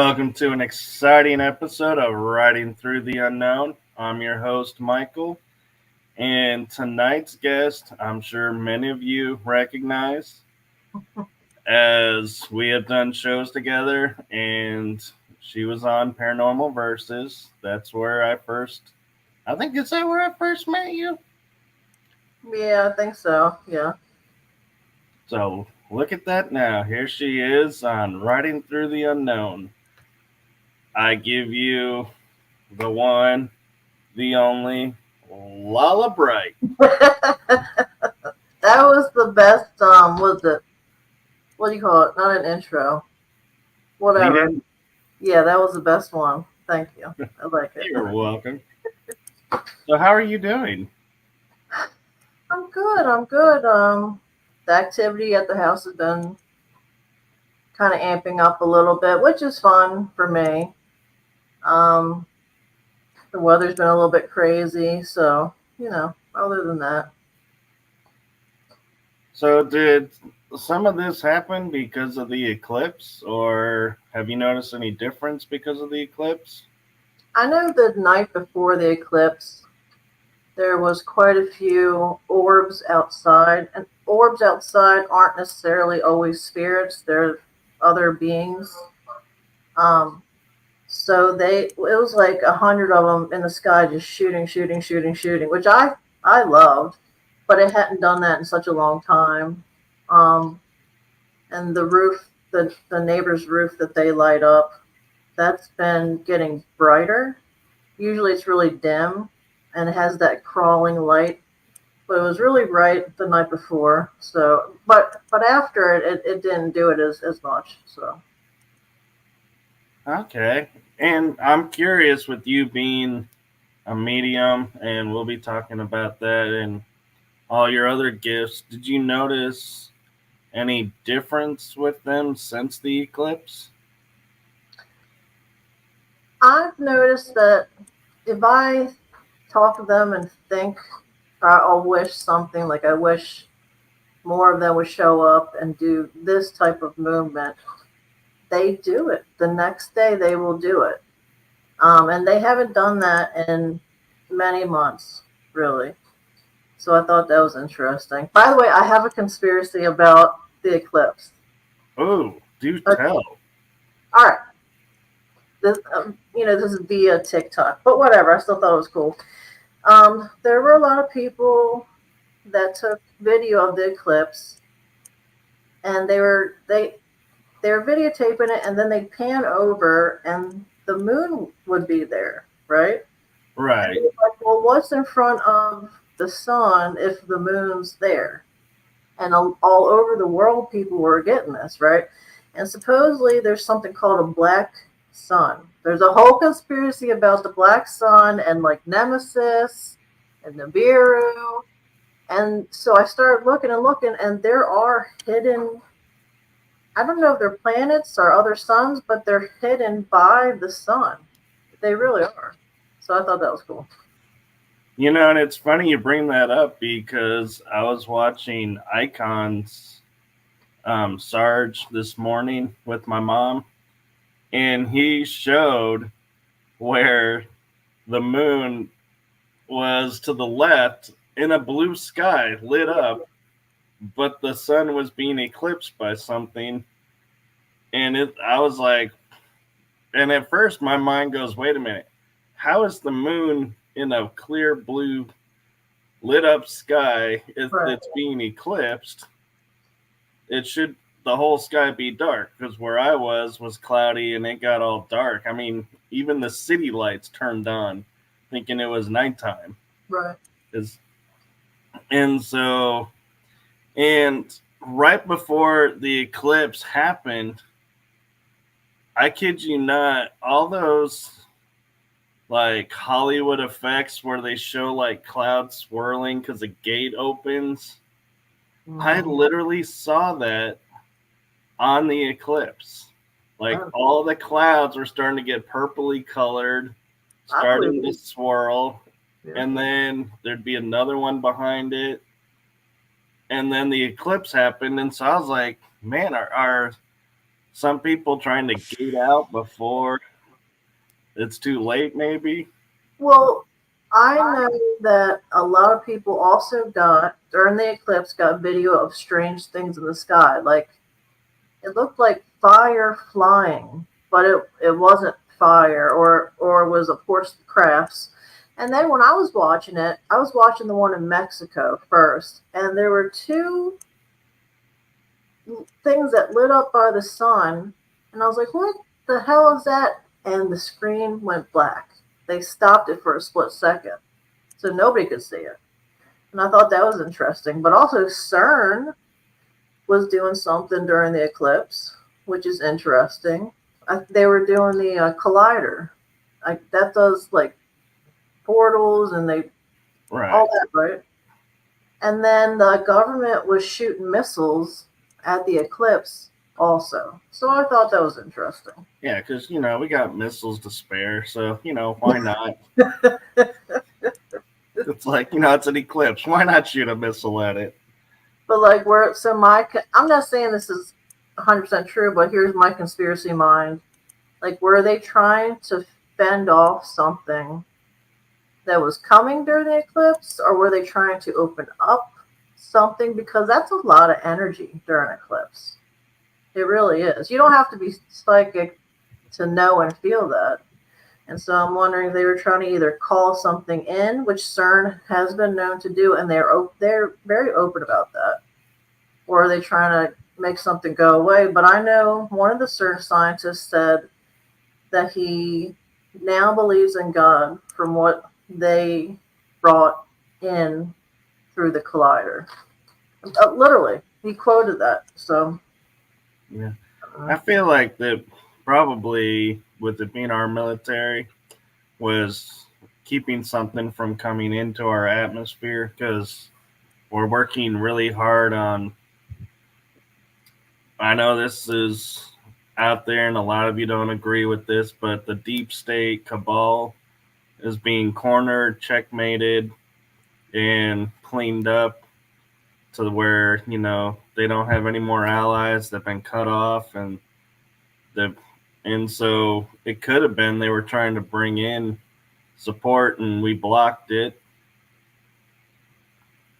Welcome to an exciting episode of Riding Through the Unknown. I'm your host, Michael, and tonight's guest, I'm sure many of you recognize, as we have done shows together, and she was on Paranormal Versus. That's where I think is that where I first met you? Yeah, I think so. Yeah. So look at that now. Here she is on Riding Through the Unknown. I give you the one, the only, LaLa Bright. That was the best. Was it? What do you call it? Not an intro. Lead Whatever. in. Yeah, that was the best one. Thank you. I like it. You're welcome. So how are you doing? I'm good. I'm good. The activity at the house has been kind of amping up a little bit, which is fun for me. Um, the weather's been a little bit crazy, so Other than that, So did some of this happen because of the eclipse, or have you noticed any difference because of the eclipse? I know the night before the eclipse, there was quite a few orbs outside, and orbs outside aren't necessarily always spirits. They're other beings. Um, it was like 100 of them in the sky, just shooting, shooting, shooting, shooting, which I loved, but it hadn't done that in such a long time. Um, and the roof, the neighbor's roof that they light up, that's been getting brighter. Usually it's really dim, and it has that crawling light, but it was really bright the night before. So, but after it didn't do it as much. So Okay. And I'm curious, with you being a medium, and we'll be talking about that and all your other gifts, did you notice any difference with them since the eclipse? I've noticed that if I talk to them and think, I'll wish something, like I wish more of them would show up and do this type of movement, they do it. The next day they will do it. And they haven't done that in many months, really. So I thought that was interesting. By the way, I have a conspiracy about the eclipse. Oh, do Okay. tell. All right. This is via TikTok, but whatever. I still thought it was cool. There were a lot of people that took video of the eclipse, and they were videotaping it, and then they pan over, and the moon would be there, right? And Right. they were like, well, what's in front of the sun if the moon's there? And all over the world, people were getting this, right? And supposedly there's something called a black sun. There's a whole conspiracy about the black sun and like Nemesis and Nibiru. And so I started looking and looking, and there are hidden, I don't know if they're planets or other suns, but they're hidden by the sun. They really are. So I thought that was cool. And it's funny you bring that up because I was watching Icon's Sarge this morning with my mom, and he showed where the moon was to the left in a blue sky lit up, but the sun was being eclipsed by something. And I was like, and at first my mind goes, wait a minute, how is the moon in a clear blue lit up sky if Right. it's being eclipsed? It should, the whole sky be dark, because where I was cloudy and it got all dark. I mean, even the city lights turned on thinking it was nighttime. Right. And so, and right before the eclipse happened, I kid you not, all those like Hollywood effects where they show like clouds swirling because a gate opens, I literally saw that on the eclipse. Like all the clouds were starting to get purpley colored, starting to swirl, and then there'd be another one behind it. And then the eclipse happened, and so I was like, man, our some people trying to gate out before it's too late, maybe. Well, I know that a lot of people also got during the eclipse got video of strange things in the sky. Like it looked like fire flying, but it wasn't fire or was of course crafts. And then when I was watching it, I was watching the one in Mexico first, and there were two things that lit up by the sun, and I was like, "What the hell is that?" And the screen went black. They stopped it for a split second, so nobody could see it. And I thought that was interesting. But also, CERN was doing something during the eclipse, which is interesting. They were doing the collider. That does like portals and they Right. all that, right? And then the government was shooting missiles at the eclipse also. So I thought that was interesting. Yeah, because, we got missiles to spare. So, why not? It's like, it's an eclipse. Why not shoot a missile at it? But like, I'm not saying this is 100% true, but here's my conspiracy mind. Like, were they trying to fend off something that was coming during the eclipse, or were they trying to open up something? Because that's a lot of energy during an eclipse. It really is. You don't have to be psychic to know and feel that. And so I'm wondering if they were trying to either call something in, which CERN has been known to do, and they're very open about that, or are they trying to make something go away? But I know one of the CERN scientists said that he now believes in God from what they brought in through the collider. Literally, he quoted that. So, Yeah. I feel like that probably, with it being our military, was keeping something from coming into our atmosphere because we're working really hard on. I know this is out there and a lot of you don't agree with this, but the deep state cabal is being cornered, checkmated, and cleaned up to where, they don't have any more allies. They've been cut off, the and so it could have been they were trying to bring in support and we blocked it.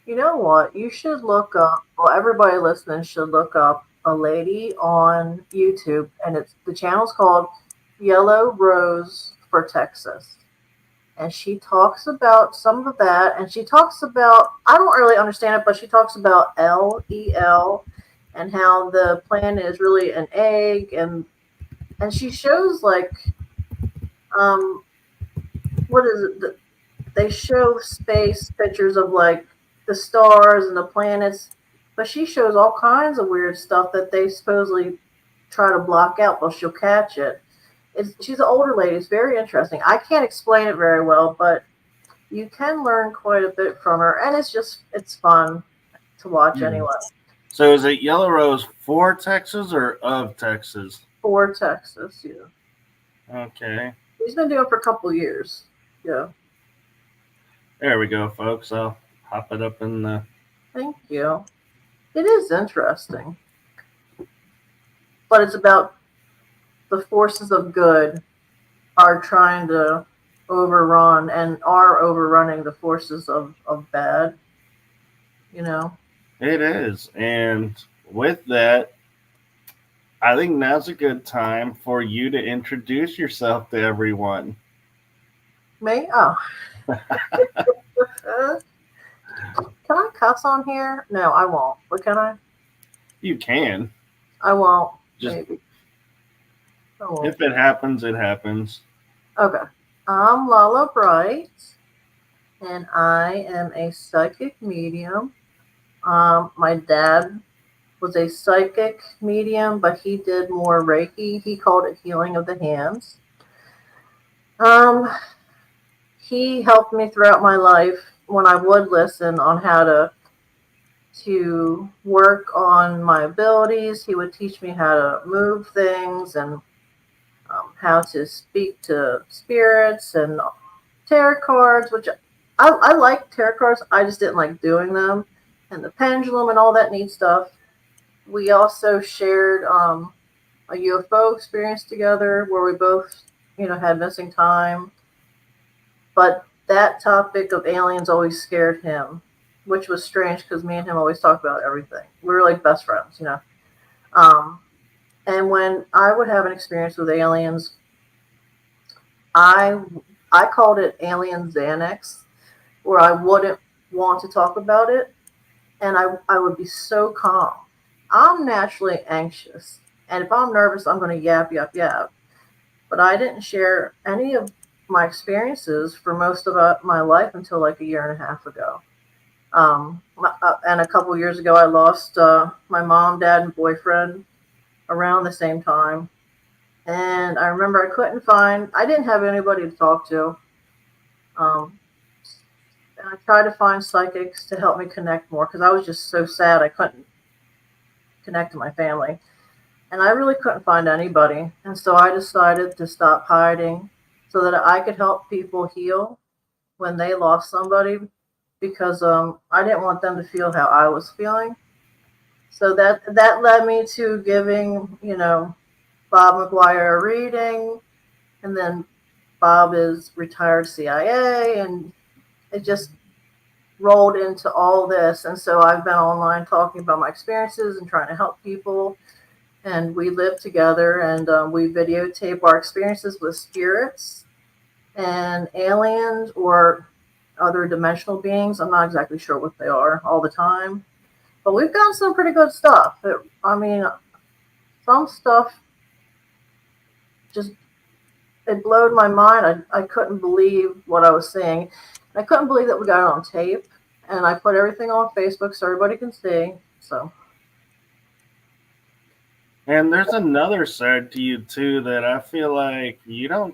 you know what? You should look up, well, everybody listening should look up a lady on YouTube, and the channel's called Yellow Rose for Texas. And she talks about some of that, and she talks about, I don't really understand it, but she talks about LEL and how the planet is really an egg, and she shows like um what is it? They show space pictures of like the stars and the planets, but she shows all kinds of weird stuff that they supposedly try to block out, but she'll catch it. She's an older lady. It's very interesting. I can't explain it very well, but you can learn quite a bit from her, and it's fun to watch anyway. So is it Yellow Rose for Texas or of Texas? For Texas, yeah. Okay. He's been doing it for a couple of years. Yeah. There we go, folks. I'll hop it up in the. Thank you. It is interesting, but it's about the forces of good are trying to overrun and are overrunning the forces of bad, you know. It is. And with that, I think now's a good time for you to introduce yourself to everyone. Me? Oh. Can I cuss on here? No, I won't. But can I? You can. I won't. Just Maybe. I won't. if it happens, it happens. Okay. I'm LaLa Bright, and I am a psychic medium. My dad was a psychic medium, but he did more Reiki. He called it healing of the hands. Um, he helped me throughout my life when I would listen on how to work on my abilities. He would teach me how to move things and how to speak to spirits and tarot cards, which I like tarot cards. I just didn't like doing them, and the pendulum and all that neat stuff. We also shared a UFO experience together where we both, had missing time. But that topic of aliens always scared him, which was strange because me and him always talk about everything. We were like best friends. Um, and when I would have an experience with aliens, I I called it alien Xanax, where I wouldn't want to talk about it, and I would be so calm. I'm naturally anxious, and if I'm nervous, I'm going to yap, yap, yap. But I didn't share any of my experiences for most of my life until like a year and a half ago. And a couple years ago, I lost my mom, dad, and boyfriend around the same time. And I remember I didn't have anybody to talk to. Um, and I tried to find psychics to help me connect more because I was just so sad I couldn't connect to my family. And I really couldn't find anybody. And so I decided to stop hiding so that I could help people heal when they lost somebody because I didn't want them to feel how I was feeling. So that led me to giving, Bob Mcgwier a reading. And then Bob is retired CIA. And it just rolled into all this. And so I've been online talking about my experiences and trying to help people. And we live together and we videotape our experiences with spirits and aliens or other dimensional beings. I'm not exactly sure what they are all the time, but we've got some pretty good stuff. I mean, some stuff just it blowed my mind. I couldn't believe what I was seeing. I couldn't believe that we got it on tape, and I put everything on Facebook so everybody can see. So, And there's another side to you too that I feel like you don't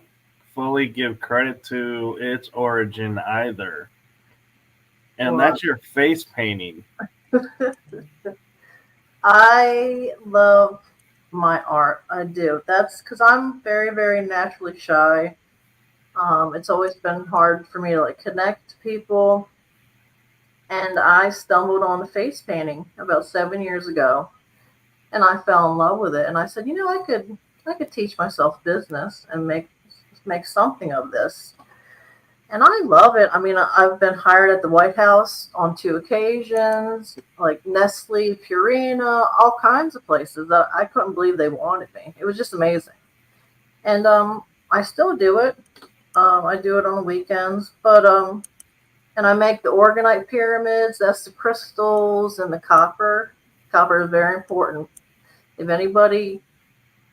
fully give credit to its origin either. And well, that's your face painting. I love my art. I do. That's because I'm very, very naturally shy. It's always been hard for me to like connect to people, and I stumbled on the face painting about 7 years ago, and I fell in love with it. And I said, I could teach myself business and make something of this. And I love it. I mean, I've been hired at the White House on 2 occasions, like Nestle, Purina, all kinds of places that I couldn't believe they wanted me. It was just amazing. And I still do it. I do it on the weekends, but and I make the organite pyramids. That's the crystals and the copper. Copper is very important. If anybody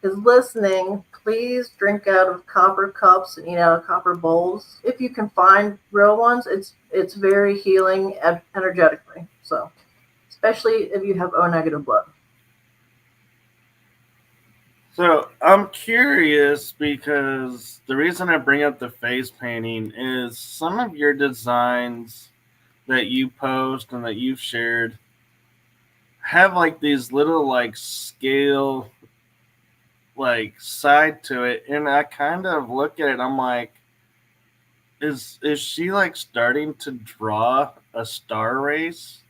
is listening, please drink out of copper cups and eat out of copper bowls. If you can find real ones, it's very healing energetically. So, especially if you have O negative blood. So I'm curious because the reason I bring up the face painting is some of your designs that you post and that you've shared have like these little like scale like side to it, and I kind of look at it. I'm like, is she like starting to draw a star race?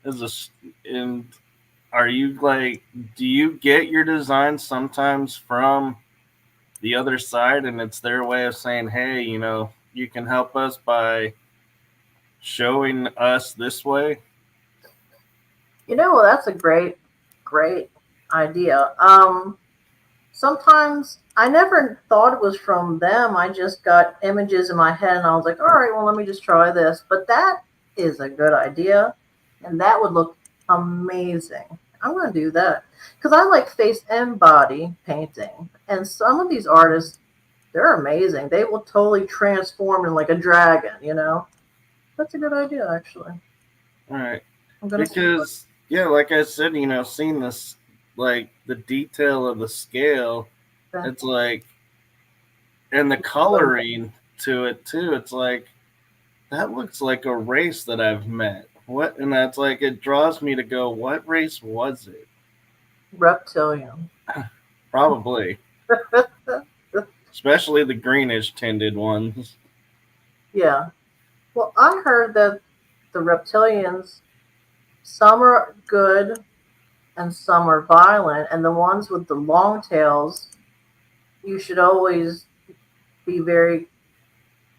Is a and are you like, do you get your designs sometimes from the other side, and it's their way of saying, hey, you can help us by showing us this way? Well, that's a great, great idea. Sometimes I never thought it was from them. I just got images in my head and I was like, all right, well, let me just try this. But that is a good idea. And that would look amazing. I'm going to do that. Because I like face and body painting. And some of these artists, they're amazing. They will totally transform in like a dragon. That's a good idea, actually. All right. I'm going to see what Because, yeah, like I said, seeing this, like the detail of the scale, that. it's like, and the coloring to it too, it's like, that looks like a race that I've met. What? And that's like, it draws me to go, what race was it? Reptilian. Probably. Especially the greenish tinted ones. Yeah. Well, I heard that the reptilians, some are good and some are violent. And the ones with the long tails, you should always be very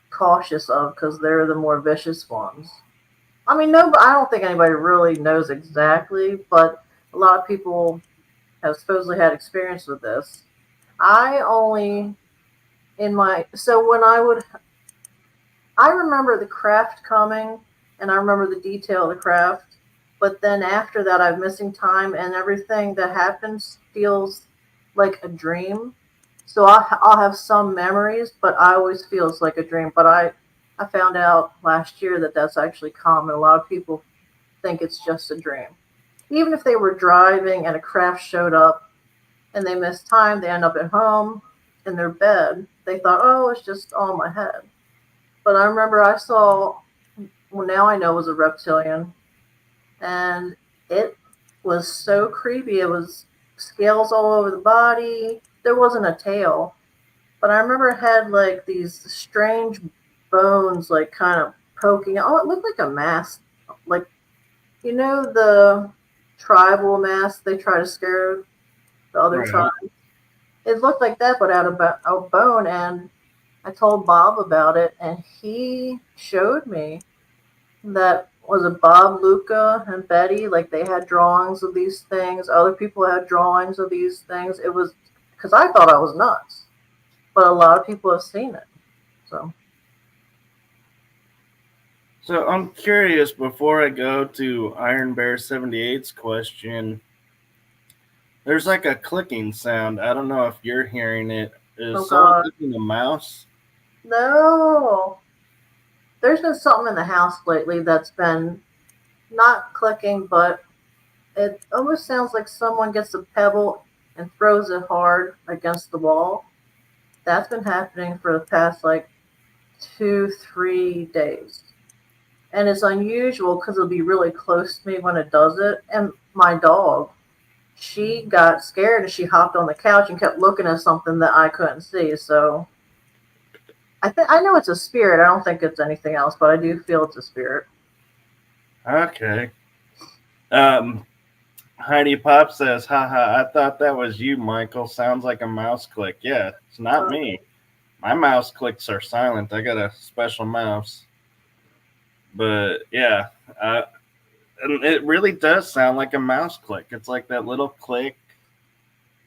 cautious of because they're the more vicious ones. I mean, no, I don't think anybody really knows exactly, but a lot of people have supposedly had experience with this. I only in my so when I remember the craft coming and I remember the detail of the craft, but then after that I'm missing time and everything that happens feels like a dream. So I'll have some memories, but I always feels like a dream. But I found out last year that that's actually common. A lot of people think it's just a dream. Even if they were driving and a craft showed up and they missed time, they end up at home in their bed. They thought, oh, it's just all in my head. But I remember I saw, well, now I know it was a reptilian, and it was so creepy. It was scales all over the body. There wasn't a tail, but I remember it had like these strange bones, like kind of poking. Oh, it looked like a mask, like the tribal mask they try to scare the other Right. tribe. It looked like that, but out of a bone. And I told Bob about it, and he showed me that was it Bob, Luca, and Betty. Like they had drawings of these things. Other people had drawings of these things. It was because I thought I was nuts, but a lot of people have seen it. So So I'm curious before I go to Iron Bear 78's question. There's like a clicking sound. I don't know if you're hearing it. Is oh someone god, clicking a mouse? no. There's been something in the house lately that's been not clicking, but it almost sounds like someone gets a pebble and throws it hard against the wall. That's been happening for the past like 2, 3 days. And it's unusual because it'll be really close to me when it does it. And my dog, she got scared and she hopped on the couch and kept looking at something that I couldn't see. So I know it's a spirit. I don't think it's anything else, but I do feel it's a spirit. Okay. Um, Heidi Pop says, haha, I thought that was you, Michael. Sounds like a mouse click. Yeah, it's not Uh, me. My mouse clicks are silent. I got a special mouse. But yeah, uh, and it really does sound like a mouse click. It's like that little click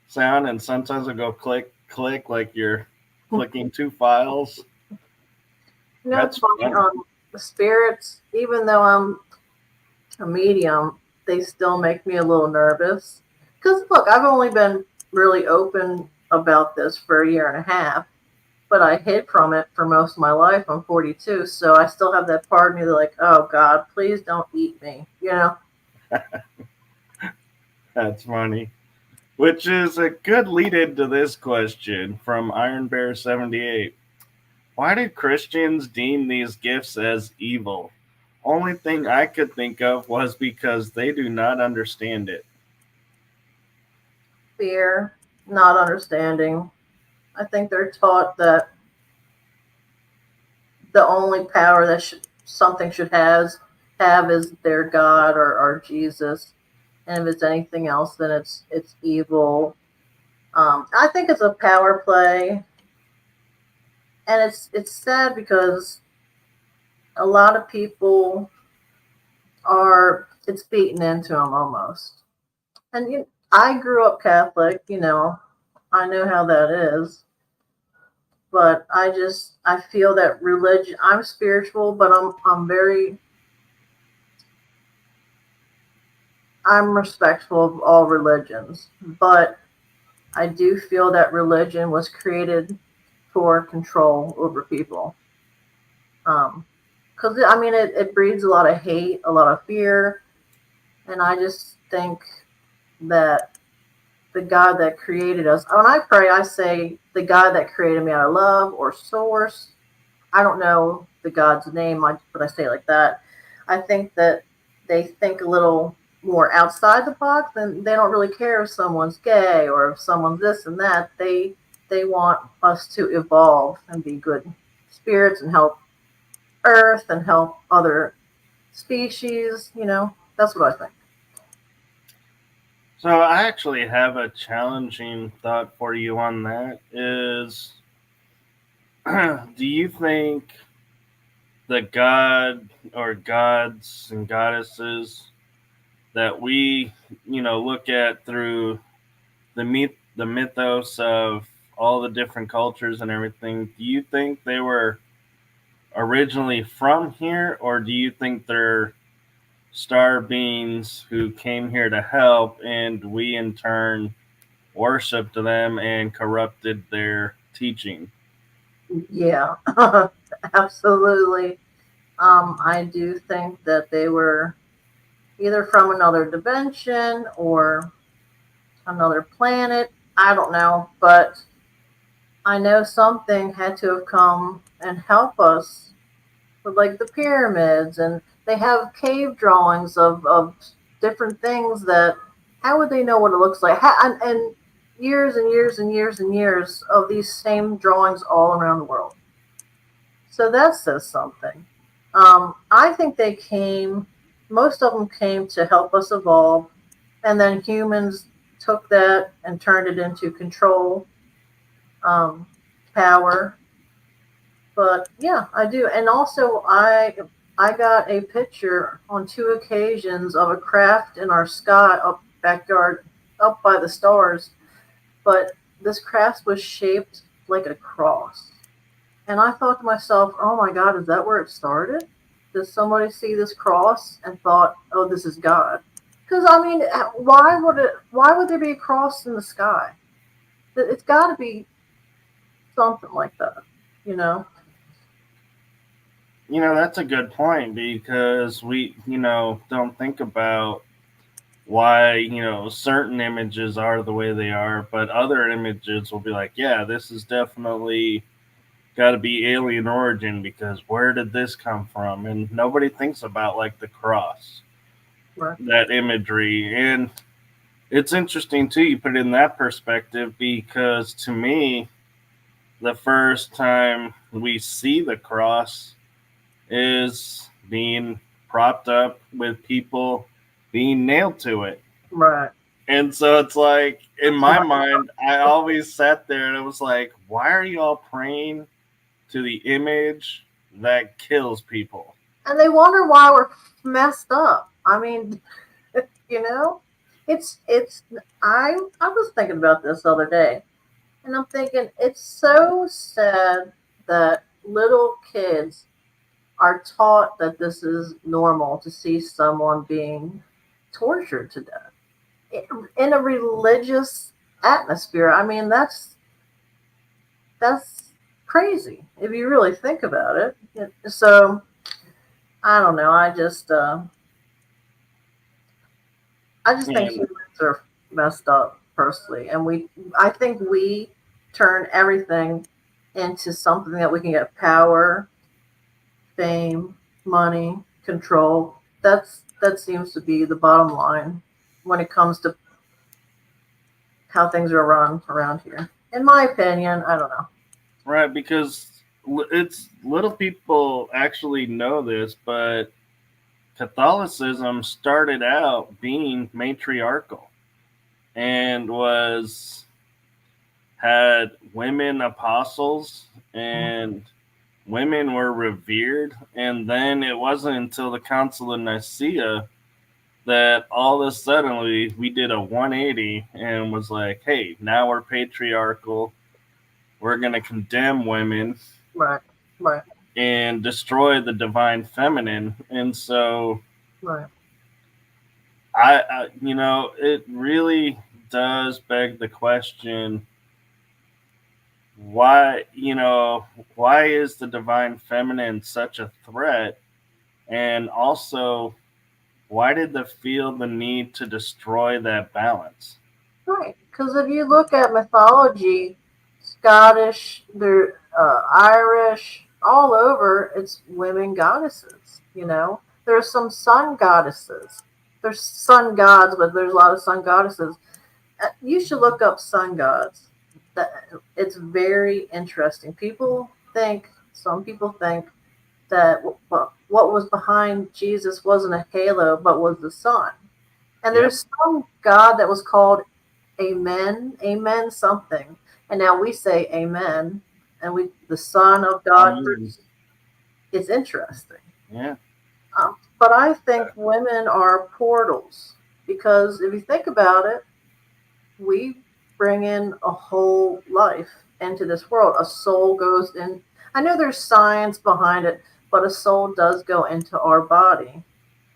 sound, and sometimes it'll go click, click, like you're clicking two files. it's That's funny. funny. The spirits, even though I'm a medium, they still make me a little nervous. Because look, I've only been really open about this for a year and a half, but I hid from it for most of my life. I'm 42, so I still have that part of me that's like, oh God, please don't eat me. That's funny. Which is a good lead into this question from Iron Bear 78. Why do Christians deem these gifts as evil? Only thing I could think of was because they do not understand it. Fear, not understanding. I think they're taught that the only power that something should have is their God or Jesus, and if it's anything else, then it's evil. I think it's a power play, and it's sad because a lot of people are it's beaten into them almost. And I grew up Catholic, I know how that is, but I feel that religion. I'm spiritual, but I'm respectful of all religions, but I do feel that religion was created for control over people. Because I mean, it breeds a lot of hate, a lot of fear, and I just think that the God that created us. When I pray, I say the God that created me out of love or source. I don't know the God's name, but I say it like that. I think that they think a little more outside the box, and they don't really care if someone's gay or if someone's this and that. They want us to evolve and be good spirits and help Earth and help other species. That's what I think. So I actually have a challenging thought for you on that. Is do you think the god or gods and goddesses that we, look at through the mythos of all the different cultures and everything, do you think they were originally from here, or do you think they're star beings who came here to help, and we in turn worshipped them and corrupted their teaching? Yeah, absolutely. I do think that they were either from another dimension or another planet. I don't know, but I know something had to have come and help us with like the pyramids, and they have cave drawings of different things that how would they know what it looks like? And years and years and years and years of these same drawings all around the world. So that says something. I think they came, most of them came to help us evolve, and then humans took that and turned it into control, um, power. But yeah, I do. And also, I got a picture on two occasions of a craft in our sky up backyard, up by the stars. But this craft was shaped like a cross. And I thought to myself, oh my God, is that where it started? Did somebody see this cross and thought, oh, this is God? Because I mean, why would it? Why would there be a cross in the sky? It's got to be something like that, you know? That's a good point because we, don't think about why, certain images are the way they are, but other images will be like, yeah, this is definitely got to be alien origin because where did this come from? And nobody thinks about like the cross, Right, that imagery. And it's interesting too, you put it in that perspective because to me, the first time we see the cross is being propped up with people being nailed to it. right. And so it's like, in my Right. mind, I always sat there and it was like, why are you all praying to the image that kills people? And they wonder why we're messed up. I mean, you know, it's. I was thinking about this the other day, and I'm thinking it's so sad that little kids are taught that this is normal to see someone being tortured to death in a religious atmosphere. I mean, that's crazy if you really think about it. So I don't know. I just think And humans are messed up personally, and I think we turn everything into something that we can get power, fame, money, control. That seems to be the bottom line when it comes to how things are run around here. In my opinion, I don't know. right, because it's little people actually know this, but Catholicism started out being matriarchal and was had women apostles, and women were revered. And then it wasn't until the Council of Nicaea that all of a sudden we did a 180 and was like, hey, now we're patriarchal. We're going to condemn women Right, right, and destroy the divine feminine. And so right. it really does beg the question, why is the divine feminine such a threat? And also, why did they feel the need to destroy that balance? Right, because if you look at mythology, Scottish, Irish, all over, it's women goddesses. There's some sun goddesses. There's sun gods, but there's a lot of sun goddesses. You should look up sun gods. That it's very interesting. Some people think that what was behind Jesus wasn't a halo, but was the sun. And Yep. there's some God that was called Amen, Amen something. And now we say Amen, and we the Son of God. Amen. It's interesting. Yeah. But I think women are portals because if you think about it, we bring in a whole life into this world. A soul goes in. I know there's science behind it, but a soul does go into our body,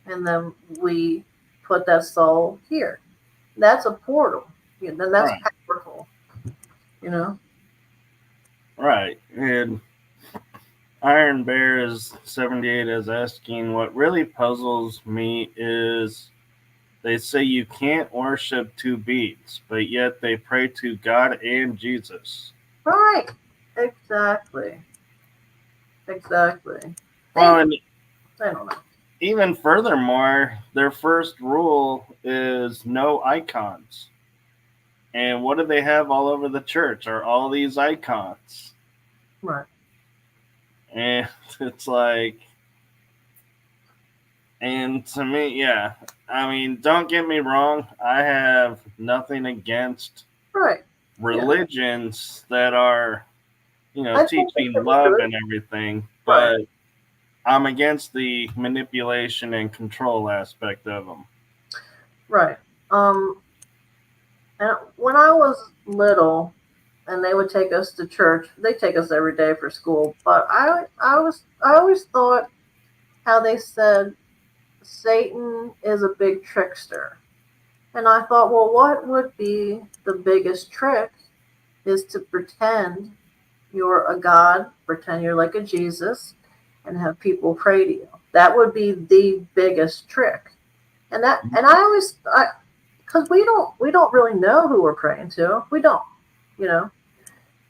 and then we put that soul here. That's a portal. Then that's Right. powerful. You know. Right. And Iron Bear is 78 is asking what really puzzles me is they say you can't worship two beings, but yet they pray to God and Jesus. Right. Exactly. Exactly. Well, They. and I don't know. even furthermore, their first rule is no icons. And what do they have all over the church? Are all these icons? Right. And it's like, and to me, yeah. I mean, don't get me wrong. I have nothing against Right. Yeah. religions that are, I think they teaching should be love good. and everything, Right. but I'm against the manipulation and control aspect of them. Right. And when I was little, and they would take us to church, they take us every day for school. But I always thought how they said Satan is a big trickster, and I thought, well, what would be the biggest trick? Is to pretend you're a god, pretend you're like a Jesus, and have people pray to you. That would be the biggest trick. And I always, because we don't really know who we're praying to. We don't, you know.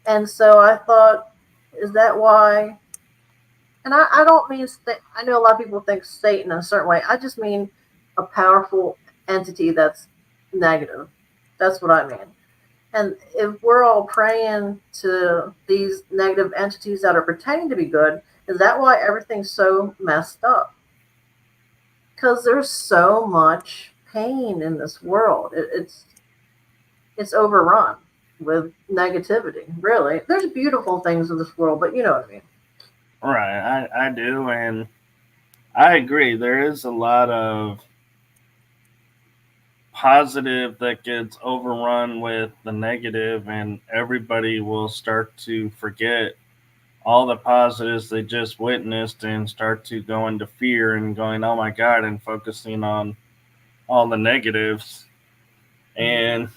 And so I thought, is that why? And I don't mean I know a lot of people think Satan in a certain way. I just mean a powerful entity that's negative. That's what I mean. And if we're all praying to these negative entities that are pretending to be good, is that why everything's so messed up? Because there's so much pain in this world. It's overrun with negativity. Really, there's beautiful things in this world, but you know what I mean. Right, I do, and I agree. There is a lot of positive that gets overrun with the negative, and everybody will start to forget all the positives they just witnessed and start to go into fear and going, oh my God, and focusing on all the negatives. And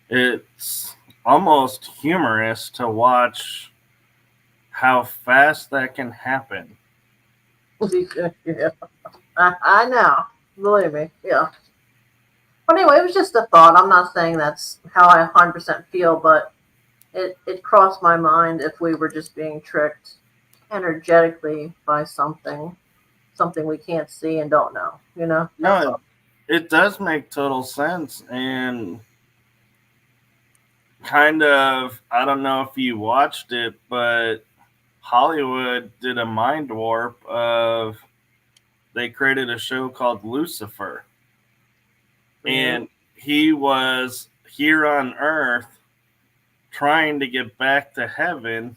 it's almost humorous to watch how fast that can happen. Yeah, I know. Believe me. Yeah. But anyway, it was just a thought. I'm not saying that's how I 100% feel, but it crossed my mind if we were just being tricked energetically by something we can't see and don't know. That's No, all. it does make total sense. And kind of, I don't know if you watched it, but Hollywood did a mind warp of they created a show called Lucifer. Really. And he was here on Earth trying to get back to heaven.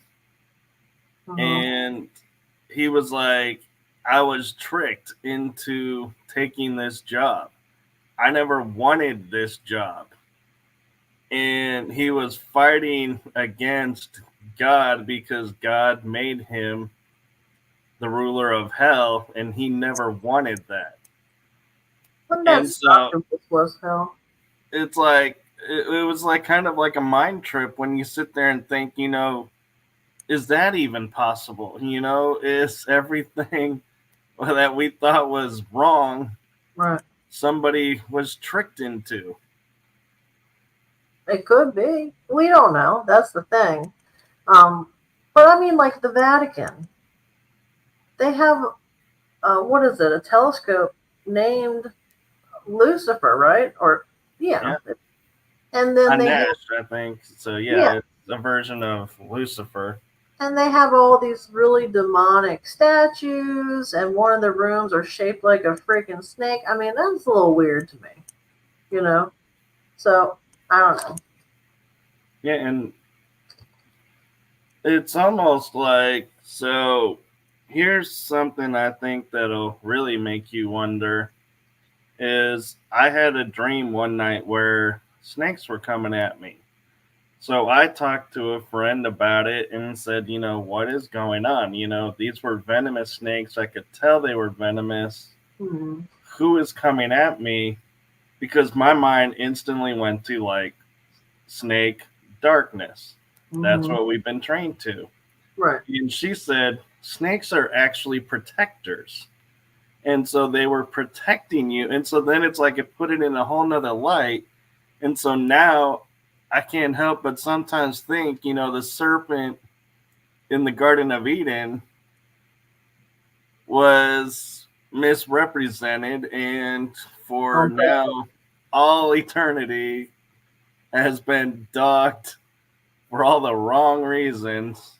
Uh-huh. And he was like, I was tricked into taking this job. I never wanted this job. And he was fighting against God because God made him the ruler of hell and he never wanted that. Wouldn't that And suck so if this was hell? it's like it was like kind of like a mind trip when you sit there and think, is that even possible? Is everything that we thought was wrong Right. somebody was tricked into? It could be. We don't know. That's the thing. Um, but I mean, like the Vatican, they have what is it? A telescope named Lucifer, right? Or yeah, Yeah. and then they have Anesh, I think. So yeah, yeah, it's a version of Lucifer. And they have all these really demonic statues, and one of the rooms are shaped like a freaking snake. I mean, that's a little weird to me, you know? So, I don't know. Yeah, and it's almost like, so here's something I think that'll really make you wonder is I had a dream one night where snakes were coming at me. So I talked to a friend about it and said, what is going on? These were venomous snakes. I could tell they were venomous. Mm-hmm. Who is coming at me? Because my mind instantly went to like snake darkness. That's Mm-hmm. what we've been trained to. Right. And she said, snakes are actually protectors. And so they were protecting you. And so then it's like it put it in a whole nother light. And so now I can't help but sometimes think, the serpent in the Garden of Eden was misrepresented. And for Okay. now, all eternity has been docked for all the wrong reasons.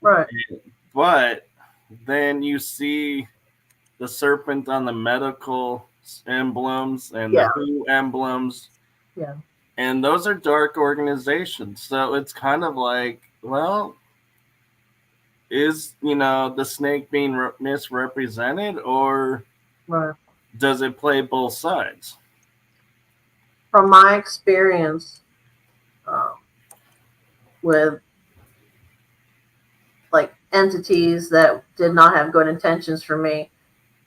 Right. But then you see the serpent on the medical emblems and the Yeah. WHO emblems, Yeah. and those are dark organizations. So it's kind of like, well, is the snake being misrepresented, or Right. does it play both sides? From my experience um, with like entities that did not have good intentions for me,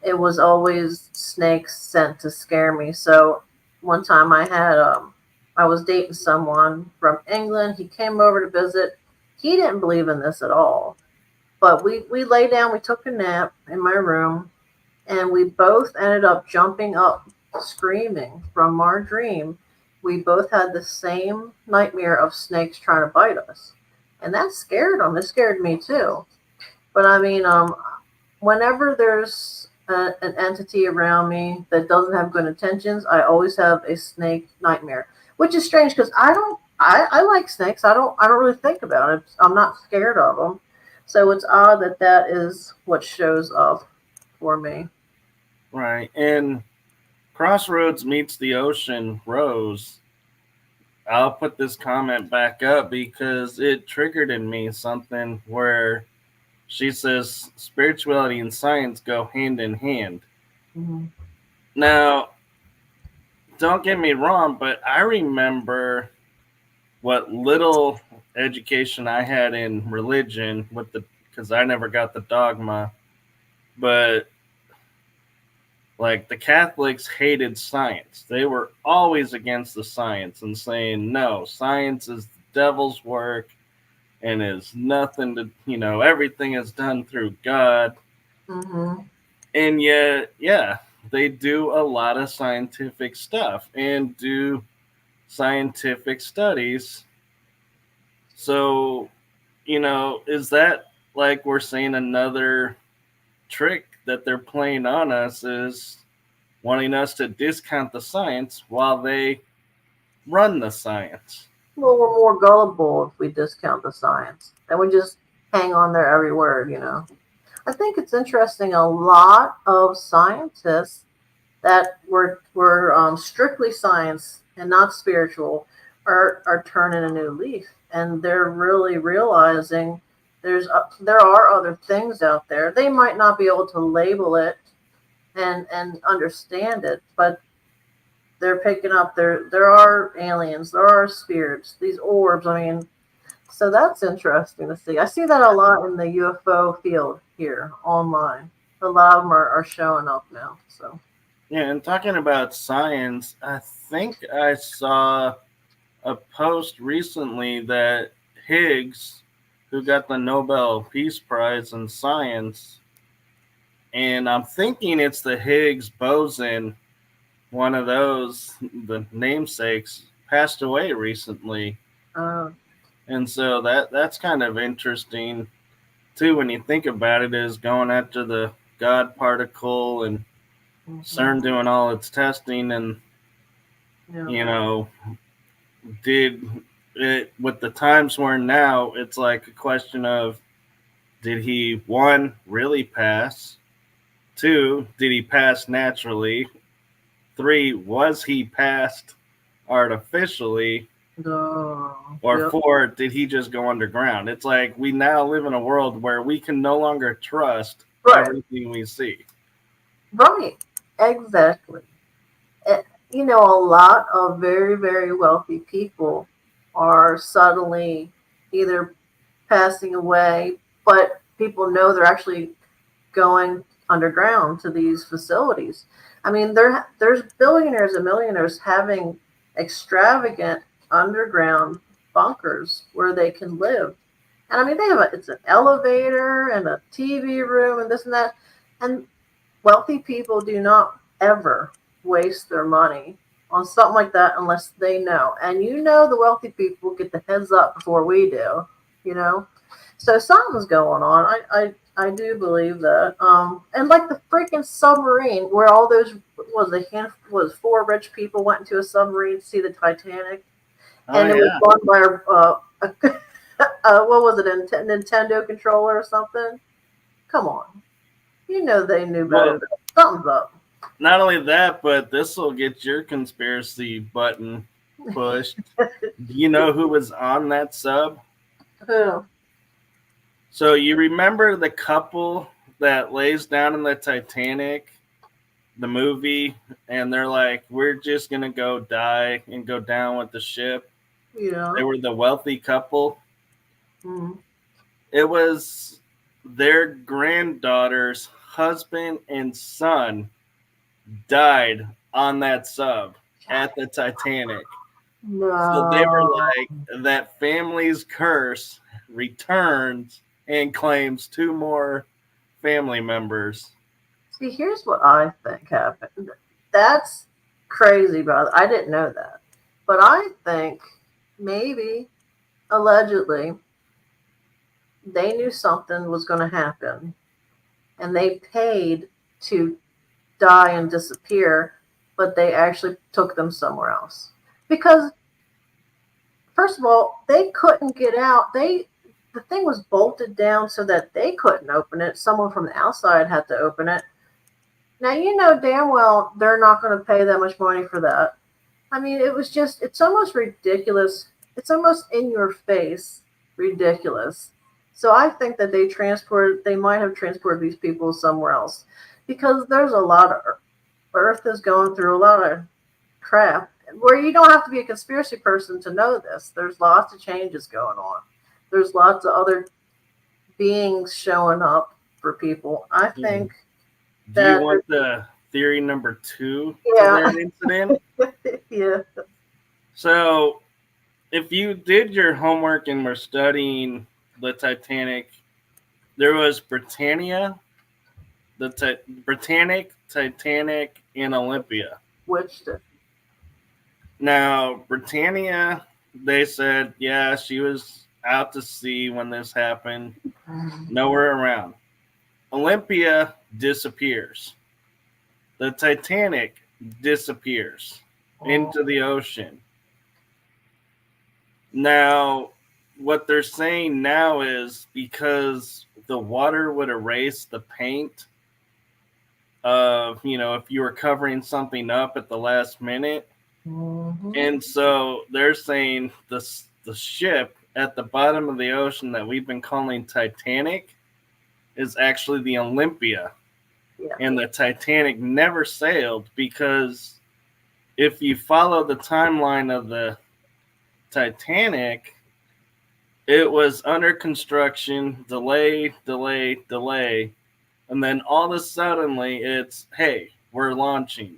it was always snakes sent to scare me. So one time I was dating someone from England. He came over to visit. He didn't believe in this at all. But we lay down, we took a nap in my room, and we both ended up jumping up screaming from our dream. We both had the same nightmare of snakes trying to bite us. And that scared him. It scared me too. But I mean, whenever there's an entity around me that doesn't have good intentions, I always have a snake nightmare, which is strange because I like snakes. I don't really think about it. I'm not scared of them. So it's odd that that is what shows up for me. Right. And Crossroads Meets the Ocean Rose, I'll put this comment back up because it triggered in me something where she says spirituality and science go hand in hand. Mm-hmm. Now, don't get me wrong, but I remember what little education I had in religion with the because I never got the dogma, but like the Catholics hated science. They were always against the science and saying no, science is the devil's work and is nothing to everything is done through God. Mm-hmm. And yet, yeah, they do a lot of scientific stuff and do scientific studies. So, is that like we're saying another trick that they're playing on us is wanting us to discount the science while they run the science? Well, we're more gullible if we discount the science, and we just hang on their every word. I think it's interesting. A lot of scientists that were strictly science and not spiritual are turning a new leaf, and they're really realizing there are other things out there. They might not be able to label it and understand it, but they're picking up there are aliens, there are spirits, these orbs. I mean, so that's interesting to see. I see that a lot in the UFO field here online. A lot of them are showing up now. So. Yeah, and talking about science, I think I saw a post recently that Higgs, who got the Nobel Peace Prize in Science, and I'm thinking it's the Higgs boson, one of those, the namesakes, passed away recently. Uh, And so that's kind of interesting too when you think about it, is going after the God particle and mhm, CERN doing all its testing and yeah. you know did with the times we're in now, it's like a question of, did he, one, really pass? Two, did he pass naturally? Three, was he passed artificially? Or Yep. four, did he just go underground? It's like we now live in a world where we can no longer trust Right. everything we see. Right. Exactly. You know, a lot of very, very wealthy people are suddenly either passing away, but people know they're actually going underground to these facilities. I mean, there's billionaires and millionaires having extravagant underground bunkers where they can live. And I mean, it's an elevator and a TV room and this and that. And wealthy people do not ever waste their money on something like that unless they know. And you know, the wealthy people get the heads up before we do, you know? So something's going on. I do believe that. And like the freaking submarine where all those was four rich people went into a submarine to see the Titanic, Oh and it was yeah. run by what was it, a Nintendo controller or something? Come on, you know they knew better. Well, Something's up. not only that, but this will get your conspiracy button pushed. Do you know who was on that sub? Who? So you remember the couple that lays down in the Titanic, the movie, and they're like, "We're just gonna go die and go down with the ship." Yeah. They were the wealthy couple. Mm. It was their granddaughter's husband and son died on that sub at the Titanic. So they were No. like, that family's curse returns and claims two more family members. See, here's what I think happened. That's crazy, brother. I didn't know that. But I think maybe, allegedly, they knew something was going to happen and they paid to die and disappear, but they actually took them somewhere else. Because, first of all, they couldn't get out. The thing was bolted down so that they couldn't open it. Someone from the outside had to open it. Now you know damn well they're not going to pay that much money for that. I mean, it's almost ridiculous. It's almost in your face ridiculous. So I think that they might have transported these people somewhere else because there's a lot of Earth is going through a lot of crap where you don't have to be a conspiracy person to know this. There's lots of changes going on. There's lots of other beings showing up for people. I think Do you that, want the theory number two to yeah, their incident? yeah, So, if you did your homework and were studying the Titanic, there was Britannia, Britannic, Titanic, and Olympia. witched it. Now, Britannia, they said, yeah, she was out to sea when this happened, nowhere around. Olympia disappears. The Titanic disappears into the ocean. Now, what they're saying now is because the water would erase the paint of, if you were covering something up at the last minute. Mm-hmm. And so they're saying the ship at the bottom of the ocean that we've been calling Titanic is actually the Olympia. Yeah. And the Titanic never sailed because if you follow the timeline of the Titanic, it was under construction, delay, delay, delay. And then all of a suddenly it's, hey, we're launching.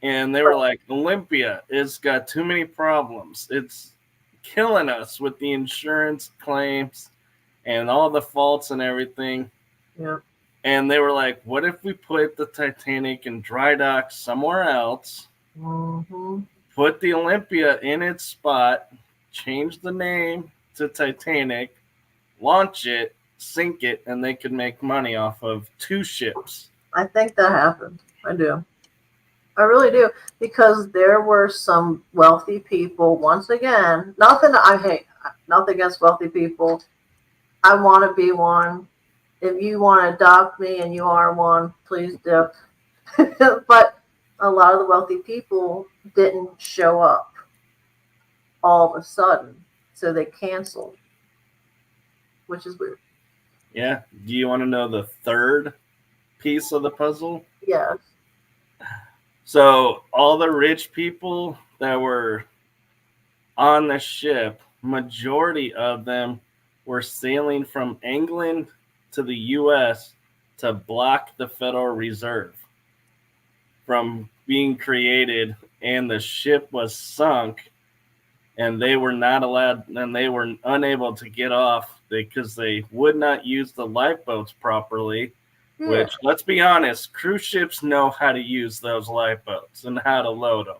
And they were like, Olympia, it's got too many problems. It's killing us with the insurance claims and all the faults and everything. Yeah. And they were like, what if we put the Titanic in dry dock somewhere else, Mm-hmm. put the Olympia in its spot, change the name to Titanic, launch it, sink it, and they could make money off of two ships. I think that happened. I do. I really do, because there were some wealthy people. Once again, nothing I hate, nothing against wealthy people. I want to be one. If you want to adopt me and you are one, please do. But a lot of the wealthy people didn't show up all of a sudden, so they canceled, which is weird. Yeah. Do you want to know the third piece of the puzzle? Yes. So, all the rich people that were on the ship, majority of them were sailing from England to the US to block the Federal Reserve from being created, and the ship was sunk, and they were not allowed, and they were unable to get off because they would not use the lifeboats properly. Yeah. Which, let's be honest, cruise ships know how to use those lifeboats and how to load them.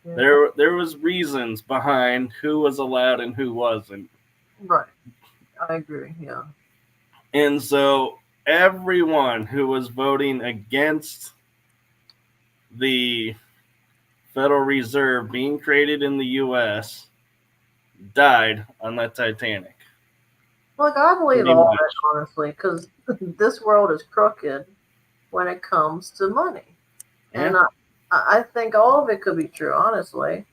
Yeah. There was reasons behind who was allowed and who wasn't. Right. I agree. Yeah. And so everyone who was voting against the Federal Reserve being created in the US died on that Titanic. Look, I believe Pretty all much. that, honestly, because this world is crooked when it comes to money. Yeah. And I think all of it could be true, honestly.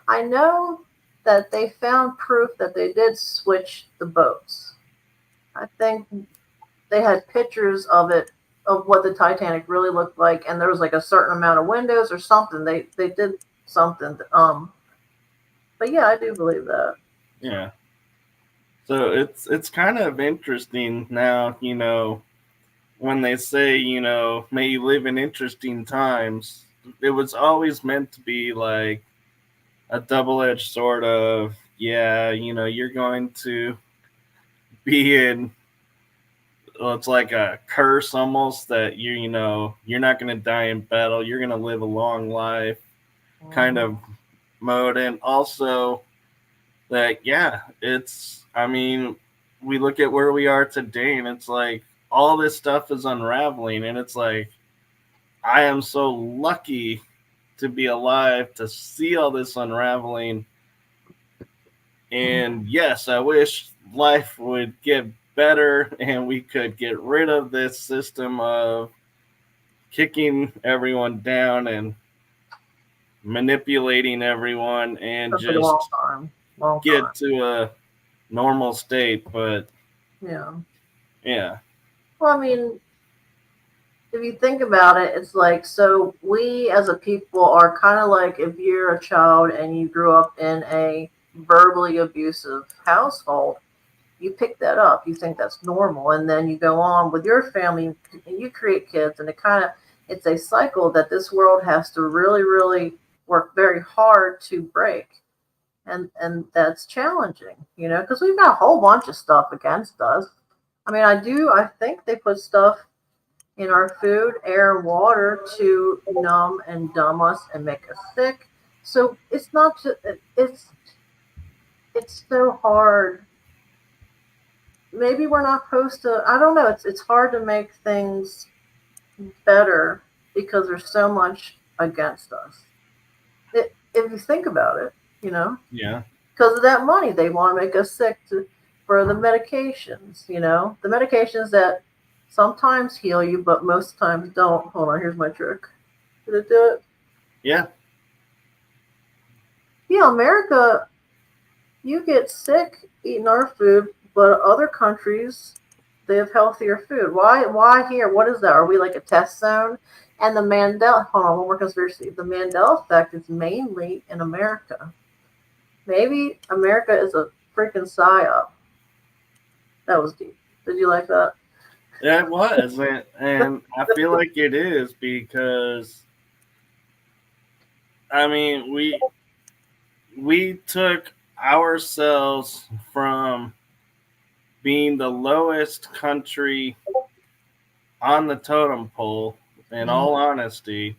I know that they found proof that they did switch the boats. I think they had pictures of it, of what the Titanic really looked like, and there was like a certain amount of windows or something. They did something. But yeah, I do believe that. Yeah. So it's kind of interesting now, when they say, may you live in interesting times, it was always meant to be like a double edged sword of, yeah, you're going to be in, well, it's like a curse almost that you're not going to die in battle, you're going to live a long life kind Mhm. of mode. And also that, yeah, I mean, we look at where we are today and it's like all this stuff is unraveling, and it's like, I am so lucky to be alive to see all this unraveling. And yes, I wish life would get better and we could get rid of this system of kicking everyone down and manipulating everyone and Took a long just time. Long time. get to a normal state. But Yeah. yeah, Well, I mean, if you think about it, it's like, so we as a people are kind of like, if you're a child and you grew up in a verbally abusive household, you pick that up. You think that's normal, and then you go on with your family and you create kids, and it's a cycle that this world has to really, really work very hard to break, and that's challenging, because we've got a whole bunch of stuff against us. I mean, I think they put stuff in our food, air, and water to numb and dumb us and make us sick. So it's not just, it's so hard. Maybe we're not supposed to. I don't know. It's hard to make things better because there's so much against us. If you think about it, you know, yeah, because of that money, they want to make us sick for the medications. The medications that sometimes heal you, but most times don't. Hold on, here's my trick. Did it do it? yeah, Yeah, America, you get sick eating our food, but other countries, they have healthier food. Why here? What is that? Are we like a test zone? And the Mandela, hold on, one more conspiracy. The Mandela effect is mainly in America. Maybe America is a freaking psyop. That was deep. Did you like that? yeah, it was. And I feel like it is because, I mean, we took ourselves from being the lowest country on the totem pole, in Mhm. all honesty,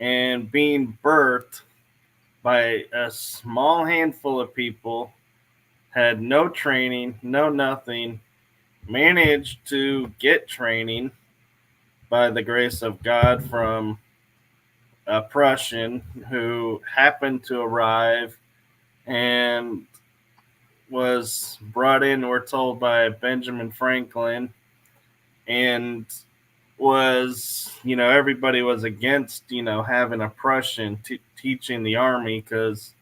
and being birthed by a small handful of people, had no training, no nothing, managed to get training by the grace of God from a Prussian who happened to arrive and was brought in, we're told, by Benjamin Franklin, and was, everybody was against, having a Prussian teaching the army because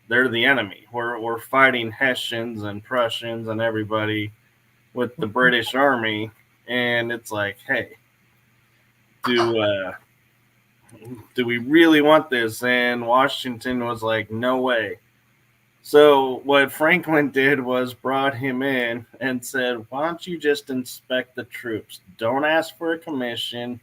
they're the enemy. We're fighting Hessians and Prussians and everybody with the British Army, and it's like, hey, do do we really want this? And Washington was like, no way. So what Franklin did was brought him in and said, why don't you just inspect the troops? Don't ask for a commission.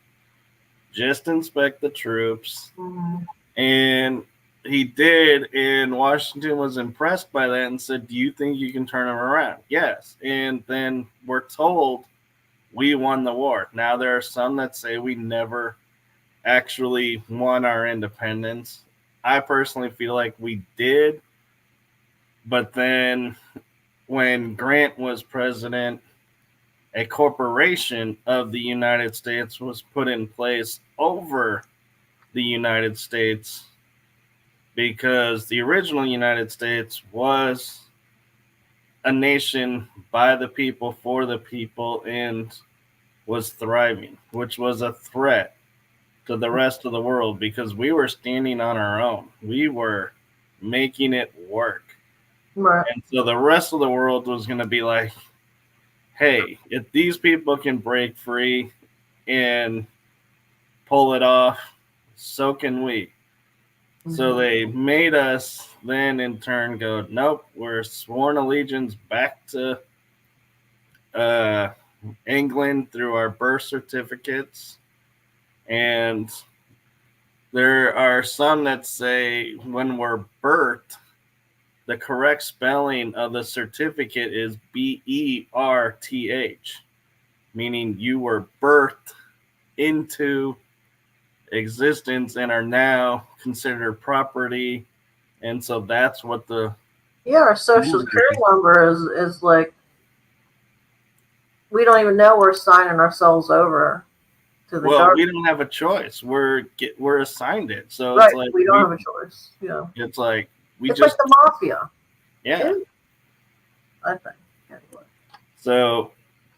Just inspect the troops. Mm-hmm. And he did, and Washington was impressed by that and said, do you think you can turn them around? Yes. And then we're told we won the war. Now there are some that say we never actually won our independence. I personally feel like we did, but then when Grant was president, a corporation of the United States was put in place over the United States because the original United States was a nation by the people, for the people, and was thriving, which was a threat to the rest of the world because we were standing on our own. We were making it work. Right. And so the rest of the world was going to be like, hey, if these people can break free and pull it off, so can we. So they made us then in turn go, nope, we're sworn allegiance back to uh, England through our birth certificates. And there are some that say when we're birthed, the correct spelling of the certificate is BERTH, meaning you were birthed into existence and are now considered property. And so that's what the our social security number is like, we don't even know we're signing ourselves over to the government. We don't have a choice. We're assigned it. So right. It's like we don't have a choice. Yeah. It's like it's like the mafia. Yeah. I think. Anyway. So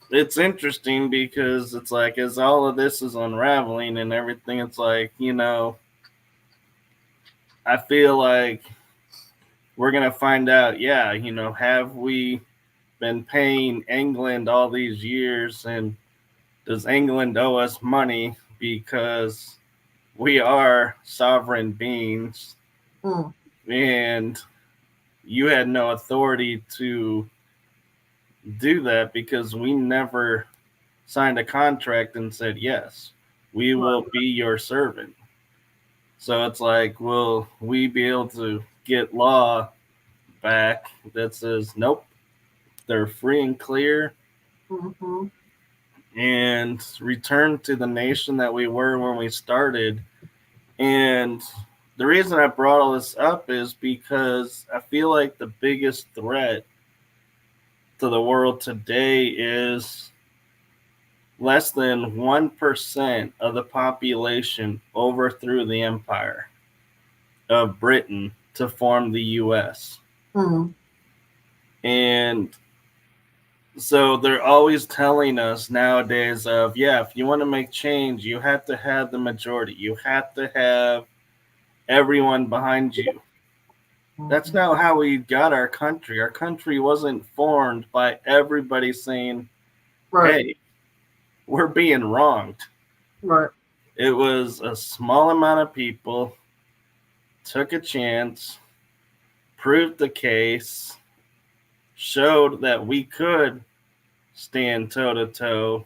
it's interesting because it's like as all of this is unraveling and everything, it's like, I feel like we're going to find out, have we been paying England all these years, and does England owe us money because we are sovereign beings and you had no authority to do that because we never signed a contract and said, yes, we will be your servant. So it's like, will we be able to get law back that says, nope, they're free and clear and return to the nation that we were when we started? And the reason I brought all this up is because I feel like the biggest threat to the world today is less than 1% of the population overthrew the empire of Britain to form the U.S. And so they're always telling us nowadays of, if you want to make change, you have to have the majority. You have to have everyone behind you. That's not how we got our country. Our country wasn't formed by everybody saying, hey, we're being wronged. Right. It was a small amount of people took a chance, proved the case, showed that we could stand toe to toe,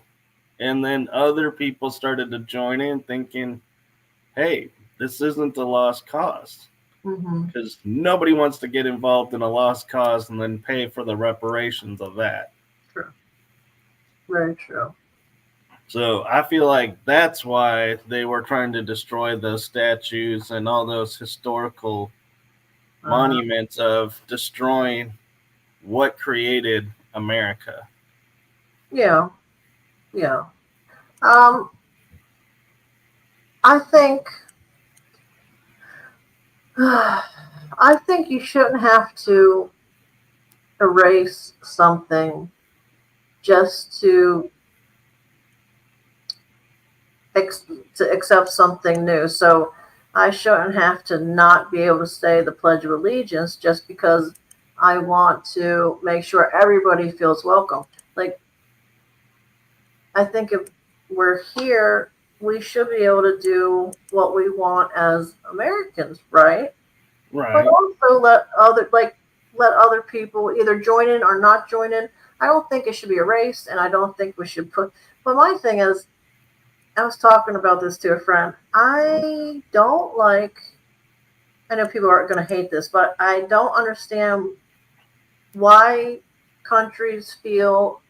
and then other people started to join in thinking, hey, this isn't a lost cause. Because nobody wants to get involved in a lost cause and then pay for the reparations of that. True. Very true. So I feel like that's why they were trying to destroy those statues and all those historical monuments of destroying what created America. Yeah. Yeah. I think I think you shouldn't have to erase something just ex- to accept something new. So I shouldn't have to not be able to say the Pledge of Allegiance just because I want to make sure everybody feels welcome. Like, I think if we're here, we should be able to do what we want as Americans, right? But Right. also let other people either join in or not join in. I don't think it should be erased, and I don't think we should put. But my thing is, I was talking about this to a friend. I don't like. I know people are going to hate this, but I don't understand why countries feel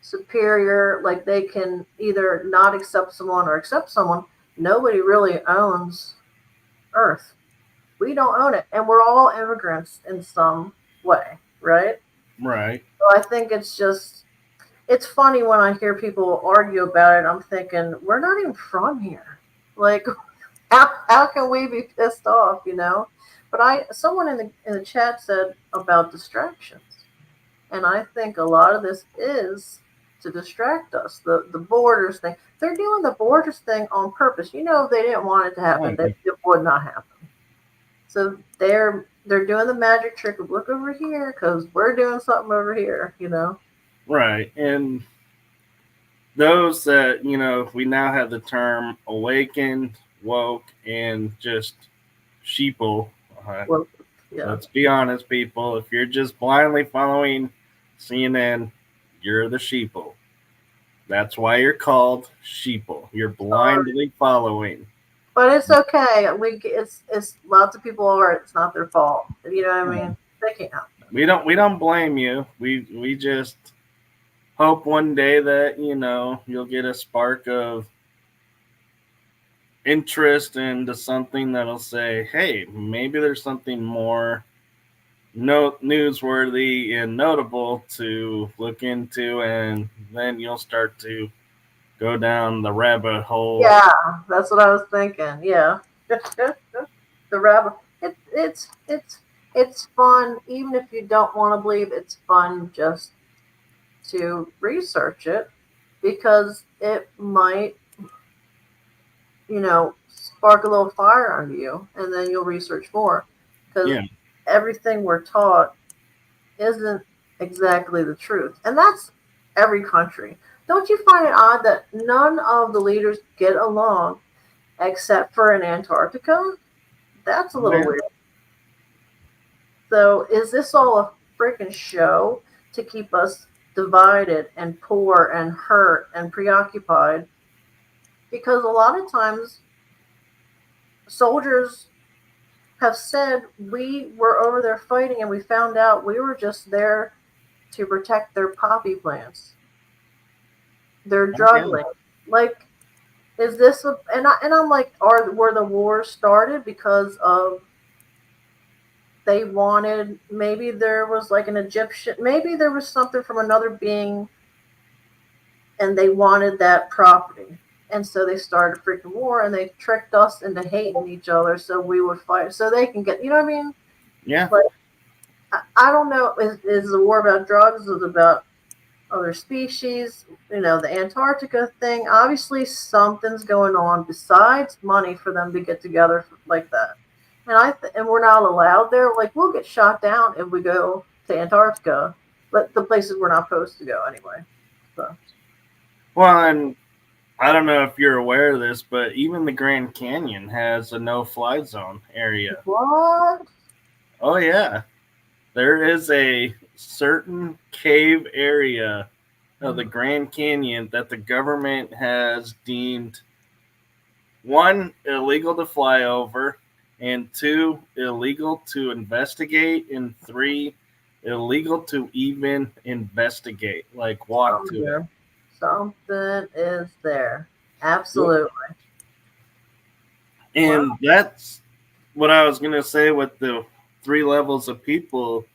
superior, like they can either not accept someone or accept someone. Nobody really owns Earth. We don't own it, and we're all immigrants in some way, right? Right. So I think it's funny when I hear people argue about it. I'm thinking we're not even from here. Like, how can we be pissed off, you know? But someone in the chat said about distractions, and I think a lot of this is to distract us. The borders thing. They're doing the borders thing on purpose. You know, if they didn't want it to happen, Right. it would not happen. So they're doing the magic trick of look over here because we're doing something over here, you know. Right. And those that, we now have the term awakened, woke, and just sheeple. Uh, Well, yeah. let's be honest, people. If you're just blindly following CNN, you're the sheeple. That's why you're called sheeple. You're Sorry. blindly following. But it's okay. It's lots of people are. It's not their fault. You know what I mean? They can't help it. We don't blame you. We just hope one day that you'll get a spark of interest into something that'll say, hey, maybe there's something more newsworthy and notable to look into, and then you'll start to go down the rabbit hole. Yeah, that's what I was thinking. Yeah, the rabbit. It's fun, even if you don't want to believe. It's fun just to research it because it might, spark a little fire under you, and then you'll research more. Because Yeah, everything we're taught isn't exactly the truth. And that's every country. Don't you find it odd that none of the leaders get along except for in Antarctica? That's a little yeah, weird. So, is this all a freaking show to keep us divided and poor and hurt and preoccupied? Because a lot of times soldiers have said we were over there fighting and we found out we were just there to protect their poppy plants, their drug yeah, links. Like, is this I'm like, were the wars started because of they wanted, maybe there was like an Egyptian, maybe there was something from another being and they wanted that property. And so they started a freaking war and they tricked us into hating each other so we would fight so they can get, you know what I mean? yeah, Like, I don't know, is the war about drugs? Is it about other species? The Antarctica thing. Obviously, something's going on besides money for them to get together like that. And we're not allowed there. Like, we'll get shot down if we go to Antarctica, but the places we're not supposed to go anyway. So well, and I don't know if you're aware of this, but even the Grand Canyon has a no-fly zone area. what? Oh yeah, there is a certain cave area of the Grand Canyon that the government has deemed, one, illegal to fly over, and two, illegal to investigate, and three, illegal to even investigate, like walk Something to it. there. Something is there. Yep. Absolutely. And Well, that's what I was going to say with the three levels of people.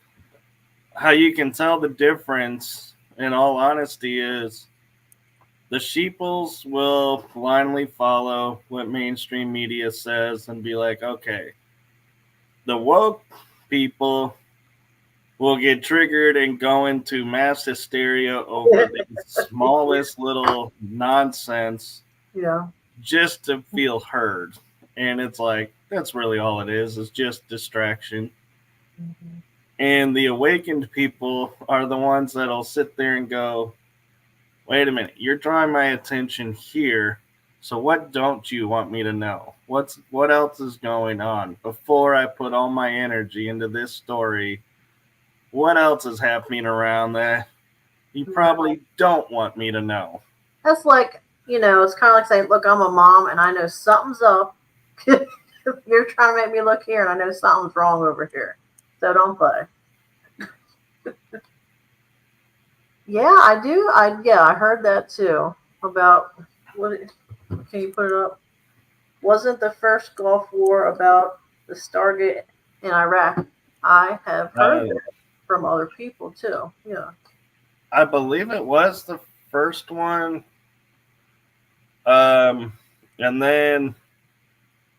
How you can tell the difference, in all honesty, is the sheeples will blindly follow what mainstream media says and be like, okay, the woke people will get triggered and go into mass hysteria over the smallest little nonsense Yeah. just to feel heard. And it's like, that's really all it is. It's just distraction. Mhm. And the awakened people are the ones that'll sit there and go, wait a minute, you're drawing my attention here. So what don't you want me to know? What else is going on? Before I put all my energy into this story, what else is happening around that you probably don't want me to know? That's like, it's kind of like saying, look, I'm a mom and I know something's up. You're trying to make me look here and I know something's wrong over here. So don't play. Yeah, I do. I heard that too about what can you put it up? Wasn't the first Gulf War about the Stargate in Iraq? I have heard Uh, that from other people too. Yeah. I believe it was the first one. Um, and then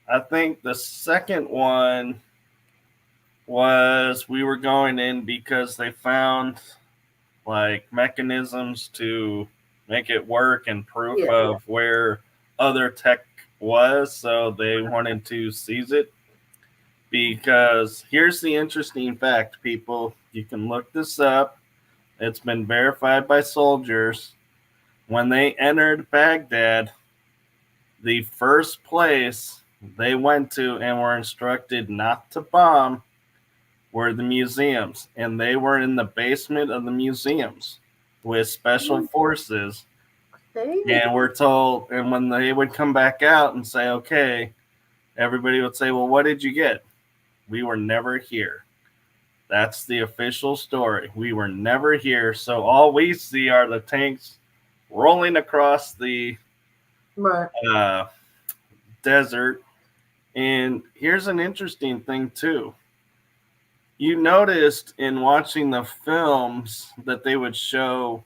I think the second one was we were going in because they found like mechanisms to make it work and proof Yeah. of where other tech was, so they wanted to seize it. Because here's the interesting fact, people. You can look this up. It's been verified by soldiers. When they entered Baghdad, the first place they went to and were instructed not to bomb were the museums. And they were in the basement of the museums with special forces. See? And we're told, and when they would come back out and say, okay, everybody would say, well, what did you get? We were never here. That's the official story. We were never here. So all we see are the tanks rolling across the Right. uh, desert. And here's an interesting thing, too. You noticed in watching the films that they would show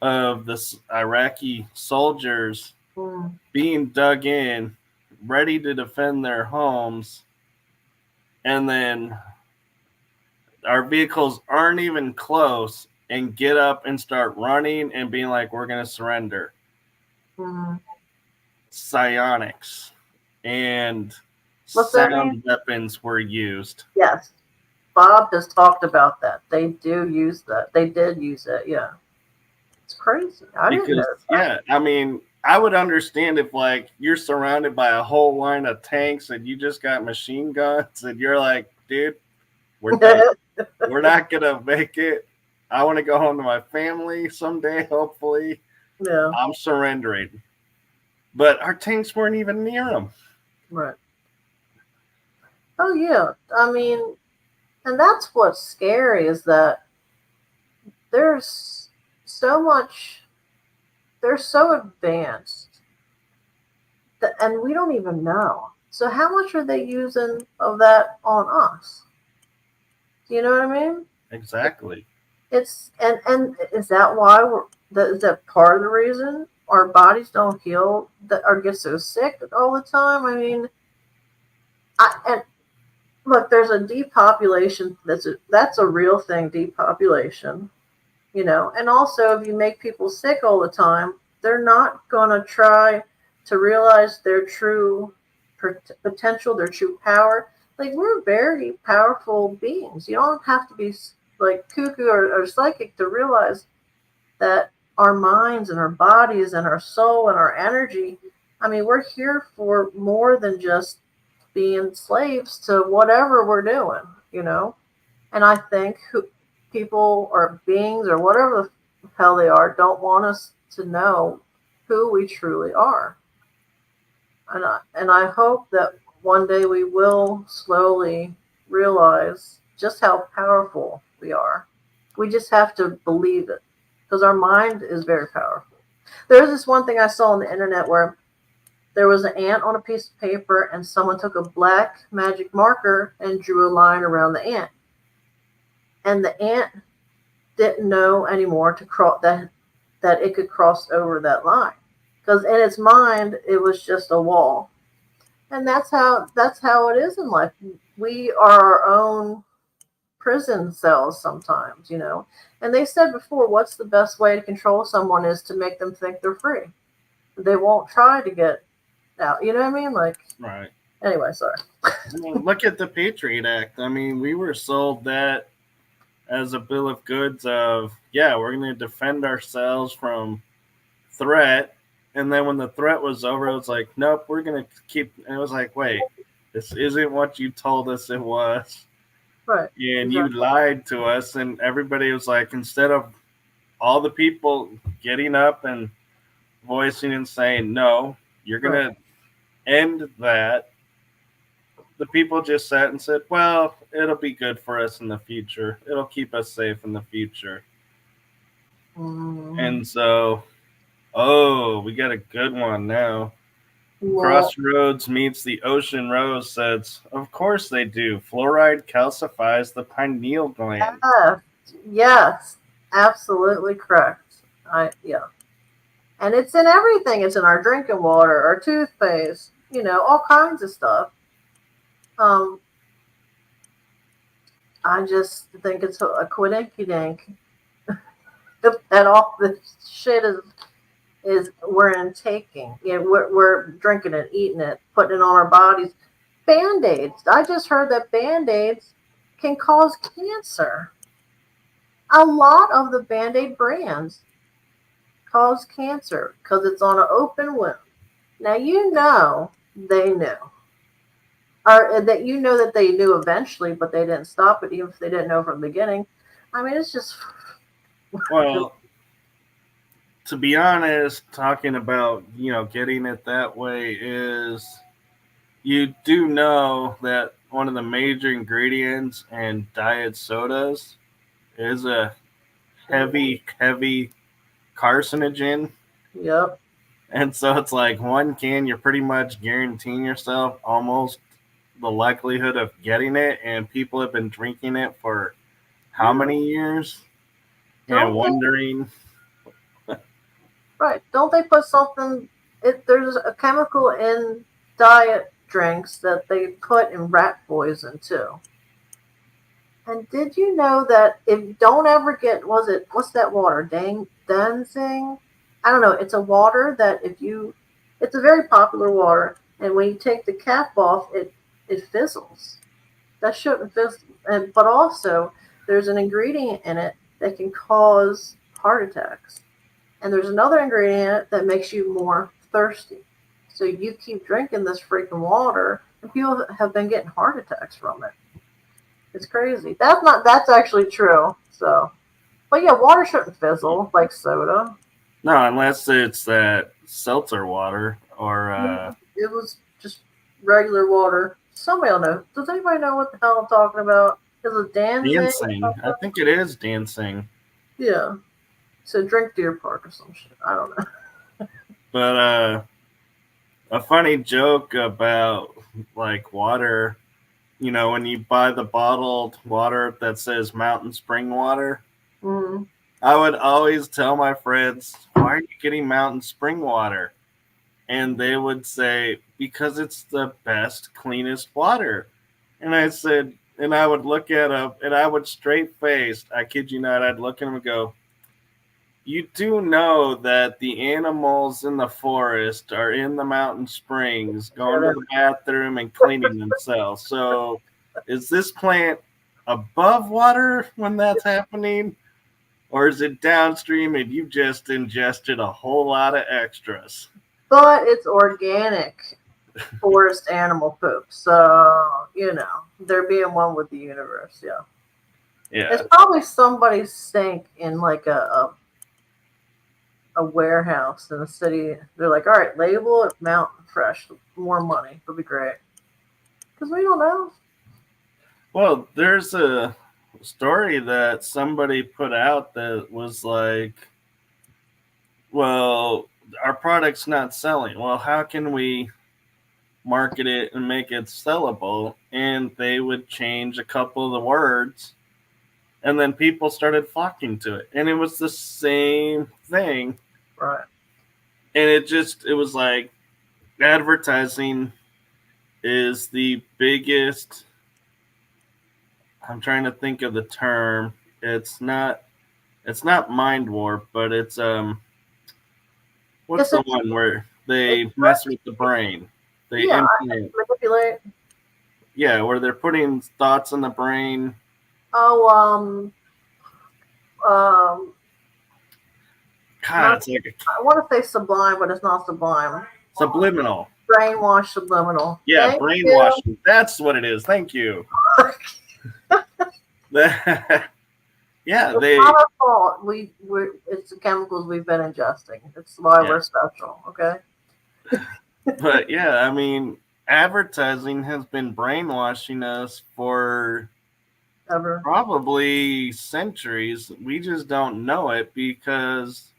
of the Iraqi soldiers Mm. being dug in, ready to defend their homes, and then our vehicles aren't even close and get up and start running and being like, we're going to surrender. Mm. Psionics and What's that mean? sound weapons were used. Yes. Bob has talked about that. They do use that. They did use it. Yeah. It's crazy. I didn't know Because, that. yeah, I mean, I would understand if, like, you're surrounded by a whole line of tanks and you just got machine guns and you're like, dude, we're done. We're not going to make it. I want to go home to my family someday, hopefully. Yeah. I'm surrendering. But our tanks weren't even near them. Right. Oh yeah. I mean, and that's what's scary is that there's so much. They're so advanced that, and we don't even know. So how much are they using of that on us? Do you know what I mean? Exactly. It's and is that why is that part of the reason our bodies don't heal that or get so sick all the time? I mean, and look, there's a depopulation. That's a real thing. Depopulation, and also if you make people sick all the time, they're not going to try to realize their true potential, their true power. Like, we're very powerful beings. You don't have to be like cuckoo or psychic to realize that our minds and our bodies and our soul and our energy, I mean, we're here for more than just being slaves to whatever we're doing. And I think people or beings or whatever the hell they are don't want us to know who we truly are. And I hope that one day we will slowly realize just how powerful we are. We just have to believe it because our mind is very powerful. There's this one thing I saw on the internet where there was an ant on a piece of paper and someone took a black magic marker and drew a line around the ant. And the ant didn't know anymore to cross that it could cross over that line because in its mind it was just a wall. And that's how it is in life. We are our own prison cells sometimes, you know. And they said before, what's the best way to control someone is to make them think they're free. They won't try to get out. You know what I mean? Like, Right. anyway, sorry. I mean, look at the Patriot Act. I mean, we were sold that as a bill of goods of, yeah, we're going to defend ourselves from threat. And then when the threat was over, it was like, nope, we're going to keep. And it was like, wait, this isn't what you told us it was. Right. And you Exactly. lied to us. And everybody was like, instead of all the people getting up and voicing and saying, no, you're going Right. to end that, the people just sat and said, well, it'll be good for us in the future. It'll keep us safe in the future. Mm, And so, oh, we got a good one now. well, Crossroads meets the Ocean Rose says, of course they do. Fluoride calcifies the pineal gland. yes, yes, absolutely correct. Yeah, and it's in everything. It's in our drinking water, our toothpaste, you know, all kinds of stuff. Um, I just think it's a quidinky dink that all this shit is we're intaking. You know, we're drinking it, eating it, putting it on our bodies. Band-aids. I just heard that band-aids can cause cancer. A lot of the band-aid brands cause cancer because it's on an open wound. Now you know they knew, or that you know that they knew eventually, but they didn't stop it, even if they didn't know from the beginning. I mean, it's just Well, to be honest, talking about, getting it that way is you do know that one of the major ingredients in diet sodas is a heavy carcinogen. yep. And so it's like one can, you're pretty much guaranteeing yourself almost the likelihood of getting it. And people have been drinking it for how Yeah. many years and Don't they? wondering. Right? Don't they put something? There's a chemical in diet drinks that they put in rat poison too. And did you know that if don't ever get what's that water? Dancing? I don't know. It's a water that if you it's a very popular water and when you take the cap off it fizzles. That shouldn't fizzle. And but also there's an ingredient in it that can cause heart attacks. And there's another ingredient in it that makes you more thirsty. So you keep drinking this freaking water and people have been getting heart attacks from it. It's crazy. That's actually true. So, but yeah, water shouldn't fizzle like soda. No, unless it's that seltzer water or It was just regular water. Somebody will know. Does anybody know what the hell I'm talking about? Is it Danzig or dancing. I something? think it is dancing. Yeah. So drink Deer Park or some shit. I don't know. But a funny joke about like water, when you buy the bottled water that says mountain spring water, Mm, I would always tell my friends, why are you getting mountain spring water? And they would say, because it's the best, cleanest water. And I said, and I would look at them and I would straight faced, I kid you not, I'd look at them and go, you do know that the animals in the forest are in the mountain springs going to the bathroom and cleaning themselves. So is this plant above water when that's happening? Or is it downstream and you just ingested a whole lot of extras? but it's organic forest animal poop. So, you know, they're being one with the universe. Yeah. It's Yeah. probably somebody's sink in like a warehouse in a city. They're like, all right, label it mountain fresh. More money. It'll be great. Because we don't know. Well, there's a story that somebody put out that was like, well, our product's not selling. Well, how can we market it and make it sellable? And they would change a couple of the words, and then people started flocking to it. And it was the same thing. Right. And it was like advertising is the biggest. I'm trying to think of the term. It's not mind warp, but it's what's Yes, the one where they mess with the brain? They yeah, implant. manipulate. Yeah, where they're putting thoughts in the brain. Oh, God, not. it's like I want to say sublime, but it's not sublime. subliminal. Brainwash subliminal. Yeah, Thank you. brainwashing. That's what it is. Thank you. Yeah, It's they. not our fault. It's the chemicals we've been ingesting. It's why Yeah, we're special. Okay. but yeah, I mean, advertising has been brainwashing us for Ever. probably centuries. We just don't know it because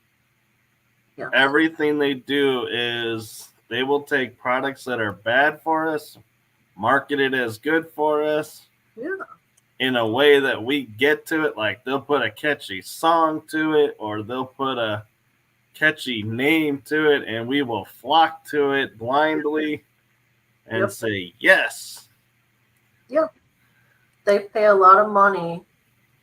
Yes. everything they do is they will take products that are bad for us, market it as good for us Yeah. in a way that we get to it. Like they'll put a catchy song to it, or they'll put a catchy name to it, and we will flock to it blindly and Yep. say yes. Yep. They pay a lot of money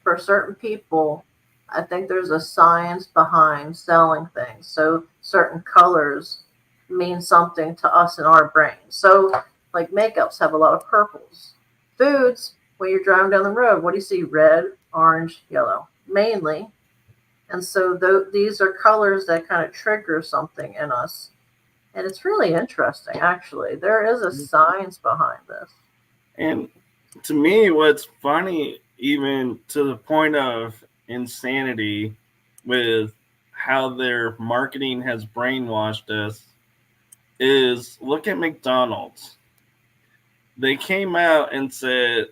for certain people. I think there's a science behind selling things. So certain colors mean something to us in our brain. So like makeups have a lot of purples. Foods, when you're driving down the road, what do you see? Red, orange, yellow, mainly. And so these are colors that kind of trigger something in us. And it's really interesting, actually. There is a science behind this. And to me, what's funny, even to the point of insanity, with how their marketing has brainwashed us, is look at McDonald's. They came out and said,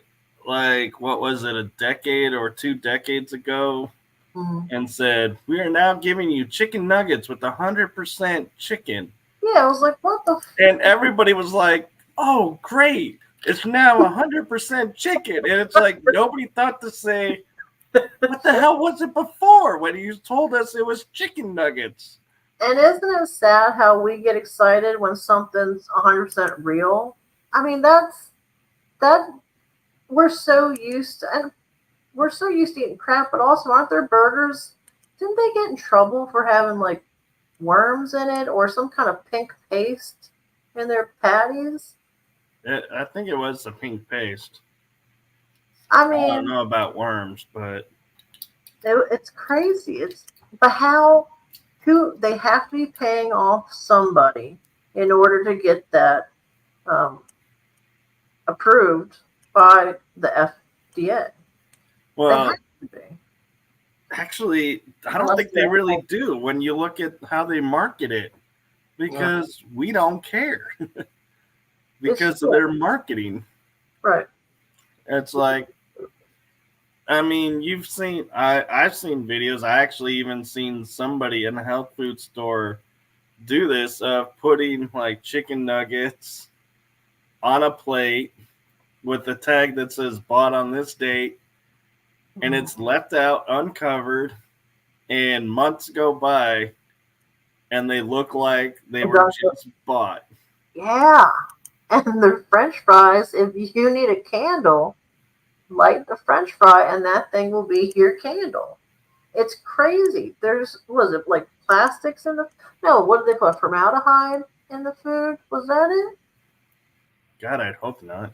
like, what was it, a decade or 2 decades ago, Mm-hmm. and said, we are now giving you chicken nuggets with 100% chicken. Yeah, I was like, what the? And everybody was like, oh, great. It's now 100% chicken. And it's like nobody thought to say, what the hell was it before when you told us it was chicken nuggets? And isn't it sad how we get excited when something's 100% real? I mean, that we're so used to, and we're so used to eating crap, but also aren't there burgers? Didn't they get in trouble for having like worms in it or some kind of pink paste in their patties? I think it was the pink paste. I I don't mean, know about worms, but it's crazy. But how? Who they have to be paying off somebody in order to get that um, approved by the FDA. They have well, to be. actually, I don't Unless think they they're really do when you look at how they market it yeah, because we don't care it's because of true. their marketing. Right. It's like, I mean, I've seen videos. I actually even seen somebody in a health food store do this of putting like chicken nuggets on a plate with a tag that says bought on this date, and Mhm. it's left out uncovered, and months go by and they look like they were just bought. Yeah. And the French fries, if you need a candle, light the French fry and that thing will be your candle. It's crazy. Was it like plastics in the, no, what did they put? Formaldehyde in the food? Was that it? God, I'd hope not.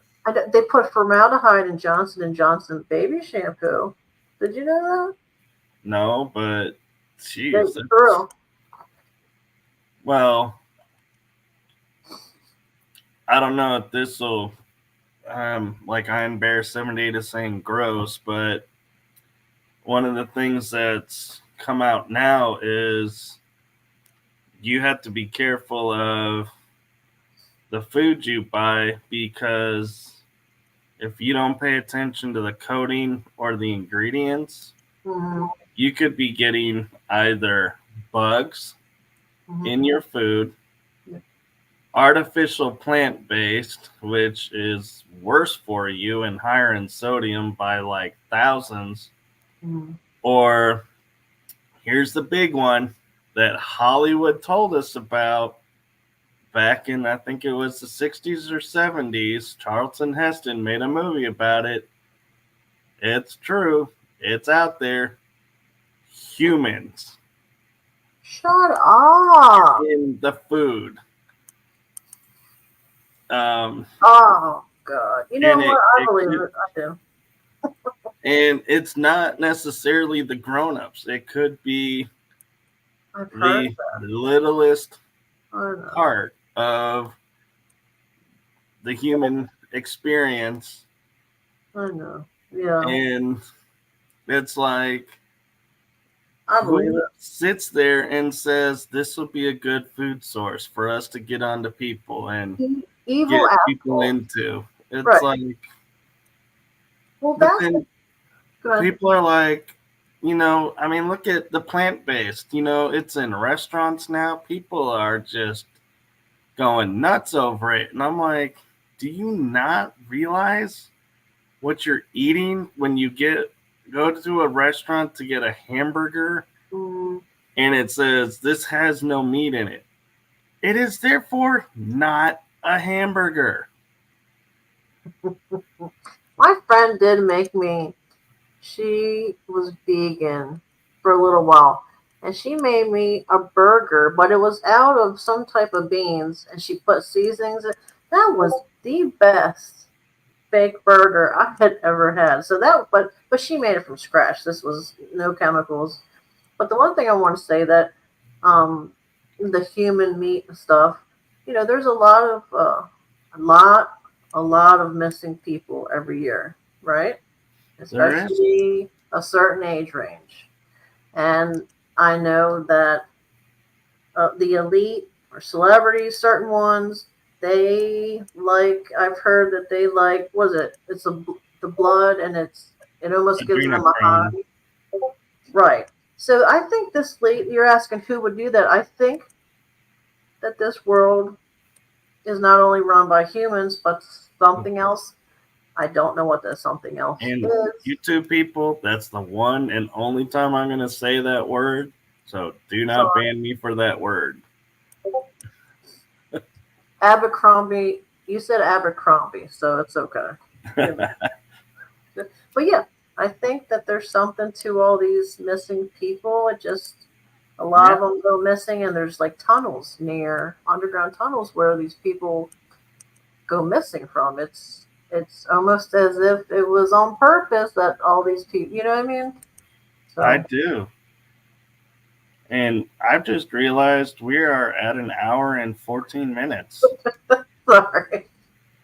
They put formaldehyde in Johnson and Johnson baby shampoo. Did you know No, but that? jeez, That's true. well, I don't know if this will like Iron Bear 78 is saying gross, but one of the things that's come out now is you have to be careful of the food you buy because if you don't pay attention to the coding or the ingredients, Mm-hmm. you could be getting either bugs in Mm-hmm. your food, artificial plant based, which is worse for you and higher in sodium by like thousands, Mm-hmm. or here's the big one that Hollywood told us about, back in, I think it was the 60s or 70s, Charlton Heston made a movie about it. It's true. It's out there. Humans Shut up. in the food. Um, Oh, God. You know and what? I it believe could, it. I do. and it's not necessarily the grown-ups. It could be I've heard the that. littlest I know. part of the human experience. I know. Yeah. And it's like, I believe who sits there and says this will be a good food source for us to get onto people and it. Evil get people assholes. into? It's Right. like, Well, but that's then good. people are like, I mean, look at the plant based, it's in restaurants now. People are just going nuts over it. And I'm like, do you not realize what you're eating when you go to a restaurant to get a hamburger Mm. and it says this has no meat in it? It is therefore not a hamburger. My friend did make me. She was vegan for a little while, and she made me a burger, but it was out of some type of beans, and she put seasonings. That was the best baked burger I had ever had. So that, but she made it from scratch. This was no chemicals. But the one thing I want to say that um, the human meat and stuff, there's a lot, a lot of missing people every year, right? There is. Especially a certain age range. And I know that the elite or celebrities, certain ones, they like. I've heard that they like. Was it? It's the blood, and it almost gives them a high. Adrenochrome. Right. So I think this late. You're asking who would do that. I think that this world is not only run by humans, but something else. I don't know what that something else And is. you two people, that's the one and only time I'm going to say that word. So do not Sorry, ban me for that word. Abercrombie. You said Abercrombie, so it's okay. But yeah, I think that there's something to all these missing people. It just a lot Yeah, of them go missing, and there's like tunnels near underground tunnels where these people go missing from. It's almost as if it was on purpose that all these people. You know what I mean? I So do. And I've just realized we are at an hour and 14 minutes. sorry.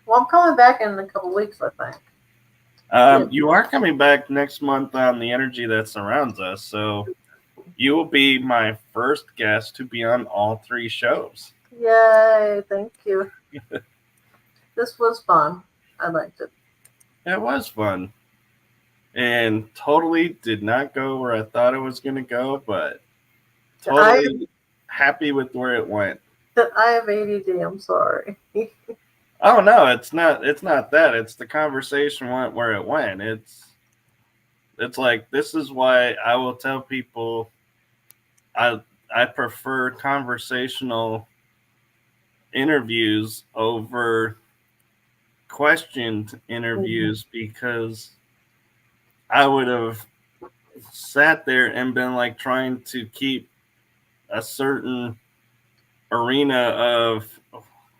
Well, I'm coming back in a couple weeks, I think. Yeah. You are coming back next month on the energy that surrounds us. So you will be my first guest to be on all three shows. Yay! Thank you. This was fun. I liked it. It was fun and totally did not go where I thought it was going to go, but I totally happy with where it went. I have ADD. I'm sorry. Oh no, it's not. It's not that. It's the conversation went where it went. It's like this is why I will tell people I I prefer conversational interviews over questioned Mhm. interviews because I would have sat there and been like trying to keep a certain arena of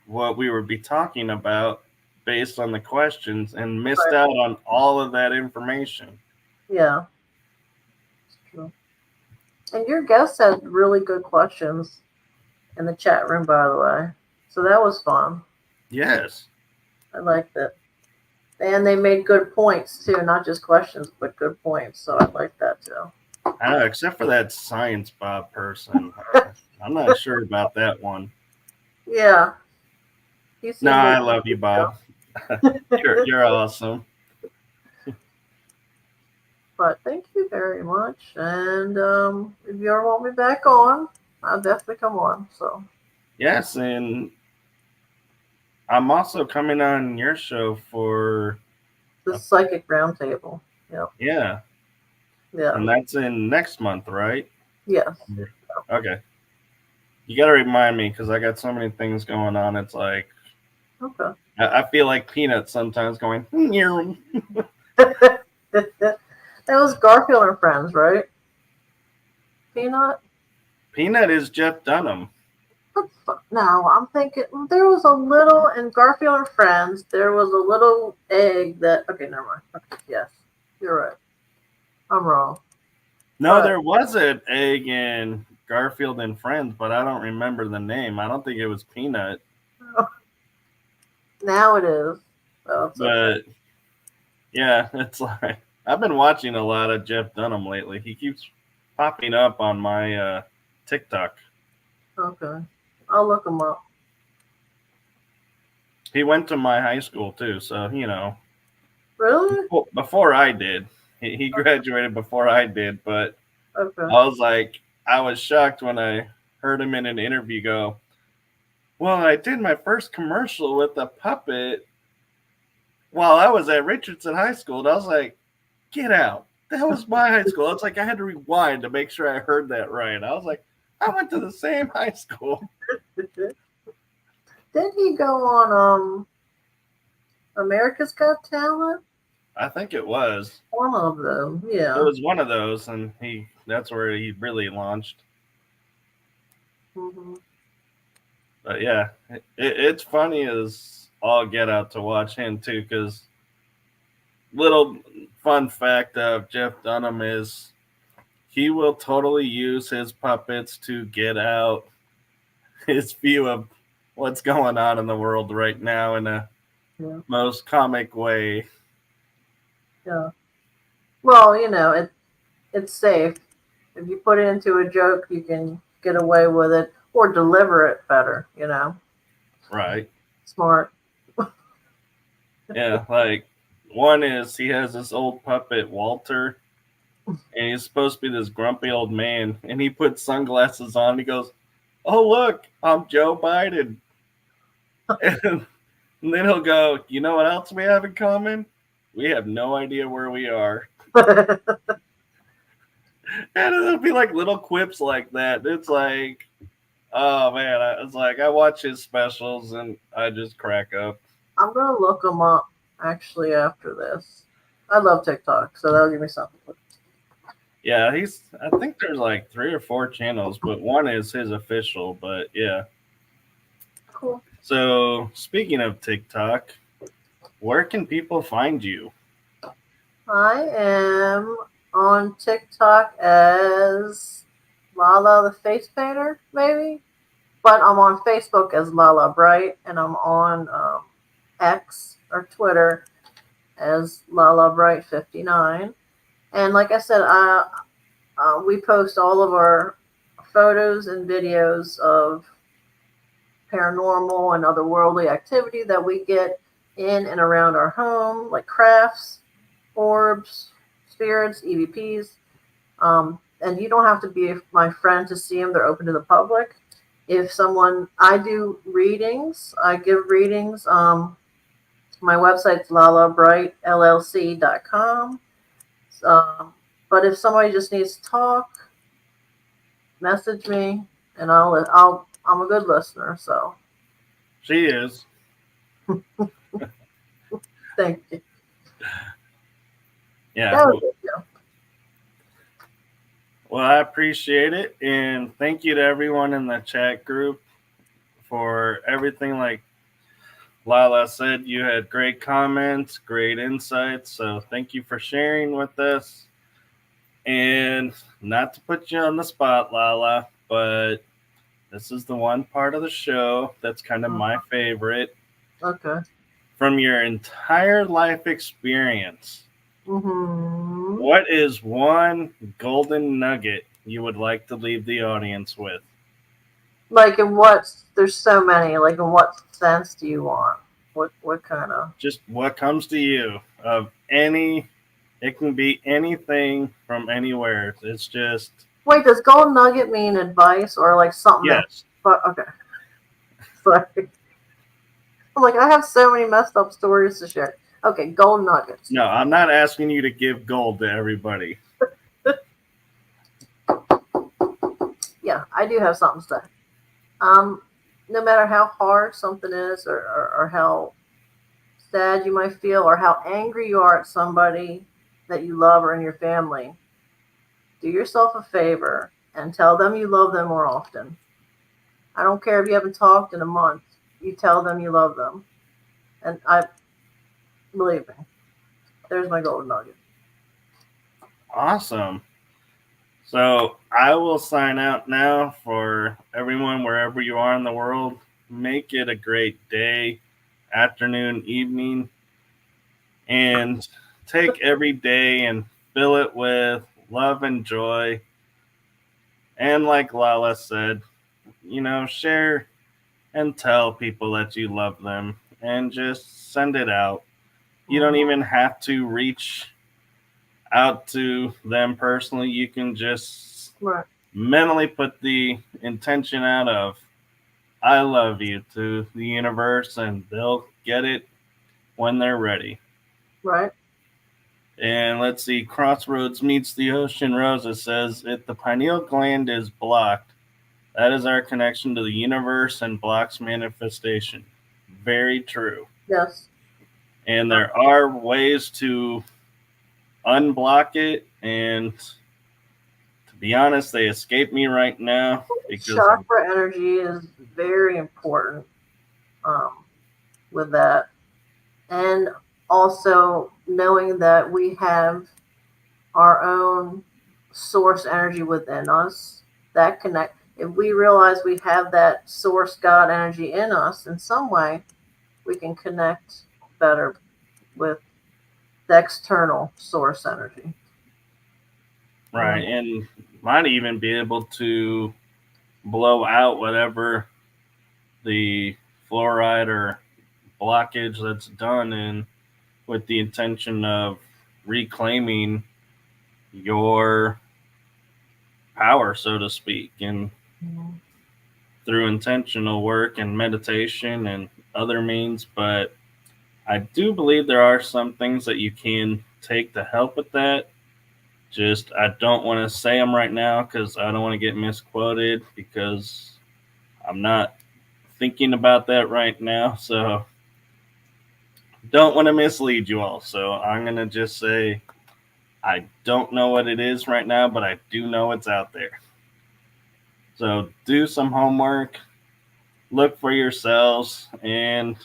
what we would be talking about based on the questions and missed Right. out on all of that information. Yeah, it's true. And your guests had really good questions in the chat room, by the way. So that was fun. Yes. I liked it. And they made good points too, not just questions, but good points. So I like that too. I know, except for that science Bob person. I'm not sure about that one. Yeah, he No, seemed I like love you, a Bob. good show. You're awesome. But thank you very much. And if you ever want me back on, I'll definitely come on. So Yes, and I'm also coming on your show for the a, psychic roundtable. Yep. yeah, Yeah. and that's in next month, right? Yes. Okay. You got to remind me because I got so many things going on. It's like Okay. I feel like Peanuts sometimes going. It was Garfield and Friends, right? Peanut? Peanut is Jeff Dunham. No, I'm thinking there was a little in Garfield and Friends. There was a little egg that. Okay, never mind. Okay, yes, you're right. I'm wrong. No, But there was an egg in Garfield and Friends, but I don't remember the name. I don't think it was Peanut. now it is. So it's okay. But yeah, it's like I've been watching a lot of Jeff Dunham lately. He keeps popping up on my TikTok. Okay. I'll look them up. He went to my high school too, so Really? before I did. He graduated before I did, but Okay. I was like, I was shocked when I heard him in an interview go, "Well, I did my first commercial with a puppet while I was at Richardson High School." And I was like, "Get out! That was my high school." It's like I had to rewind to make sure I heard that right. I was like, "I went to the same high school." Did he go on America's Got Talent? I think it was. One of them, It yeah. was one of those, and that's where he really launched. Hmm. But yeah, it's funny as all get out to watch him too. Because little fun fact of Jeff Dunham is he will totally use his puppets to get out his view of what's going on in the world right now in a Yeah, most comic way. yeah. Well, it's safe. If you put it into a joke, you can get away with it or deliver it better. Right. Smart. Yeah. Like one is he has this old puppet Walter, and he's supposed to be this grumpy old man, and he puts sunglasses on. And he goes, "Oh look, I'm Joe Biden." And then he'll go, "You know what else we have in common? We have no idea where we are." And it'll be like little quips like that. It's like, oh man, it's like I watch his specials and I just crack up. I'm gonna look them up actually after this. I love TikTok, so that'll give me something. Yeah, I think there's like 3 or 4 channels, but one is his official. But yeah. Cool. So speaking of TikTok, where can people find you? I am on TikTok as LaLa the Face Painter, maybe. But I'm on Facebook as LaLa Bright, and I'm on X or Twitter as LaLa Bright 59. And like I said, we post all of our photos and videos of paranormal and otherworldly activity that we get in and around our home, like crafts, orbs, spirits, EVPs. And you don't have to be my friend to see them, they're open to the public. If someone, I do readings, I give readings. My website's lalabrightllc.com. But if somebody just needs to talk, message me, and I'm a good listener, so She is. thank you. Yeah. That was it, yeah. Well, I appreciate it, and thank you to everyone in the chat group for everything. Like Lala said, you had great comments, great insights. So thank you for sharing with us. And not to put you on the spot, Lala, but this is the one part of the show that's kind of my favorite. Okay. From your entire life experience, Mm-hmm. what is one golden nugget you would like to leave the audience with? Like in what? There's so many. Like in what sense do you want? What kind of? Just what comes to you of any, it can be anything from anywhere. It's just, Wait, does gold nugget mean advice or like something that? yes. But okay. Sorry. I'm like I have so many messed up stories to share. Okay, gold nuggets. No, I'm not asking you to give gold to everybody. Yeah, I do have something to say. Um, no matter how hard something is, or how sad you might feel, or how angry you are at somebody that you love or in your family, do yourself a favor and tell them you love them more often. I don't care if you haven't talked in a month. You tell them you love them, and I believe me. There's my golden nugget. Awesome. So I will sign out now for everyone wherever you are in the world. Make it a great day, afternoon, evening, and take every day and fill it with love and joy. And like LaLa said, share and tell people that you love them and just send it out. You don't even have to reach out to them personally. You can just Right. mentally put the intention out of I love you to the universe, and they'll get it when they're ready. Right. And let's see, Crossroads meets the ocean. Rosa says if the pineal gland is blocked, that is our connection to the universe and blocks manifestation. Very true. Yes. And there are ways to unblock it, and to be honest, they escape me right now because Chakra energy is very important um, with that. And also knowing that we have our own source energy within us that connect. If we realize we have that source God energy in us in some way, we can connect better with the external source energy. right, and might even be able to blow out whatever the fluoride or blockage that's done, and with the intention of reclaiming your power, so to speak, and through intentional work and meditation and other means. But I do believe there are some things that you can take to help with that. Just I don't want to say them right now because I don't want to get misquoted because I'm not thinking about that right now. So don't want to mislead you all. So I'm going to just say I don't know what it is right now, but I do know it's out there. So do some homework, look for yourselves, and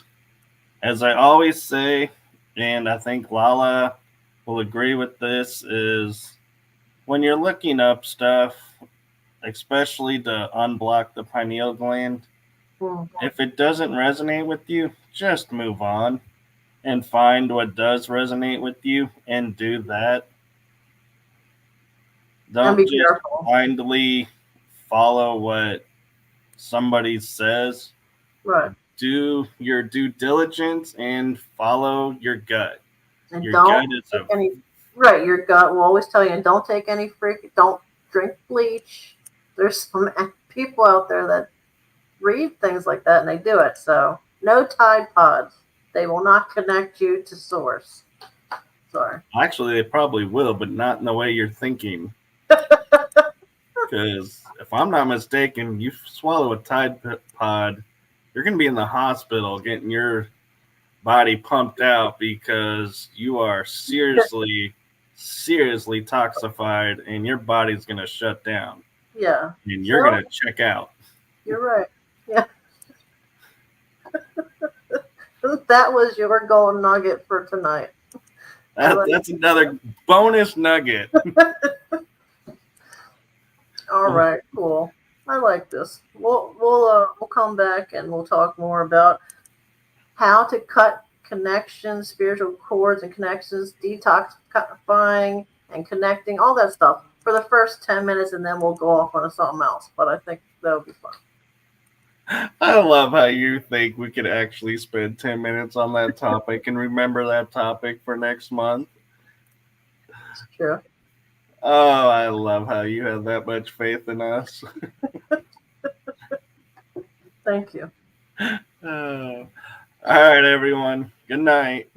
as I always say, and I think LaLa will agree with this, is when you're looking up stuff, especially to unblock the pineal gland, if it doesn't resonate with you, just move on and find what does resonate with you and do that. And Don't be just careful. blindly follow what somebody says. Right. Do your due diligence and follow your gut. And Your don't gut is take a any. Right. Your gut will always tell you, and don't take any freak. Don't drink bleach. There's some people out there that read things like that and they do it. So no Tide Pods. They will not connect you to source. Sorry. actually they probably will, but not in the way you're thinking. Because if I'm not mistaken, you swallow a Tide Pod, you're going to be in the hospital getting your body pumped out because you are seriously, seriously toxified, and your body's going to shut down, Yeah. and you're going So to check out. you're right. Yeah. That was your golden nugget for tonight. That's another bonus nugget. All right, cool. I like this. We'll come back and we'll talk more about how to cut connections, spiritual cords and connections, detoxifying and connecting, all that stuff for the first 10 minutes, and then we'll go off on something else. But I think that'll be fun. I love how you think we could actually spend 10 minutes on that topic and remember that topic for next month. It's true. Oh, I love how you have that much faith in us. Thank you. All right, everyone. Good night.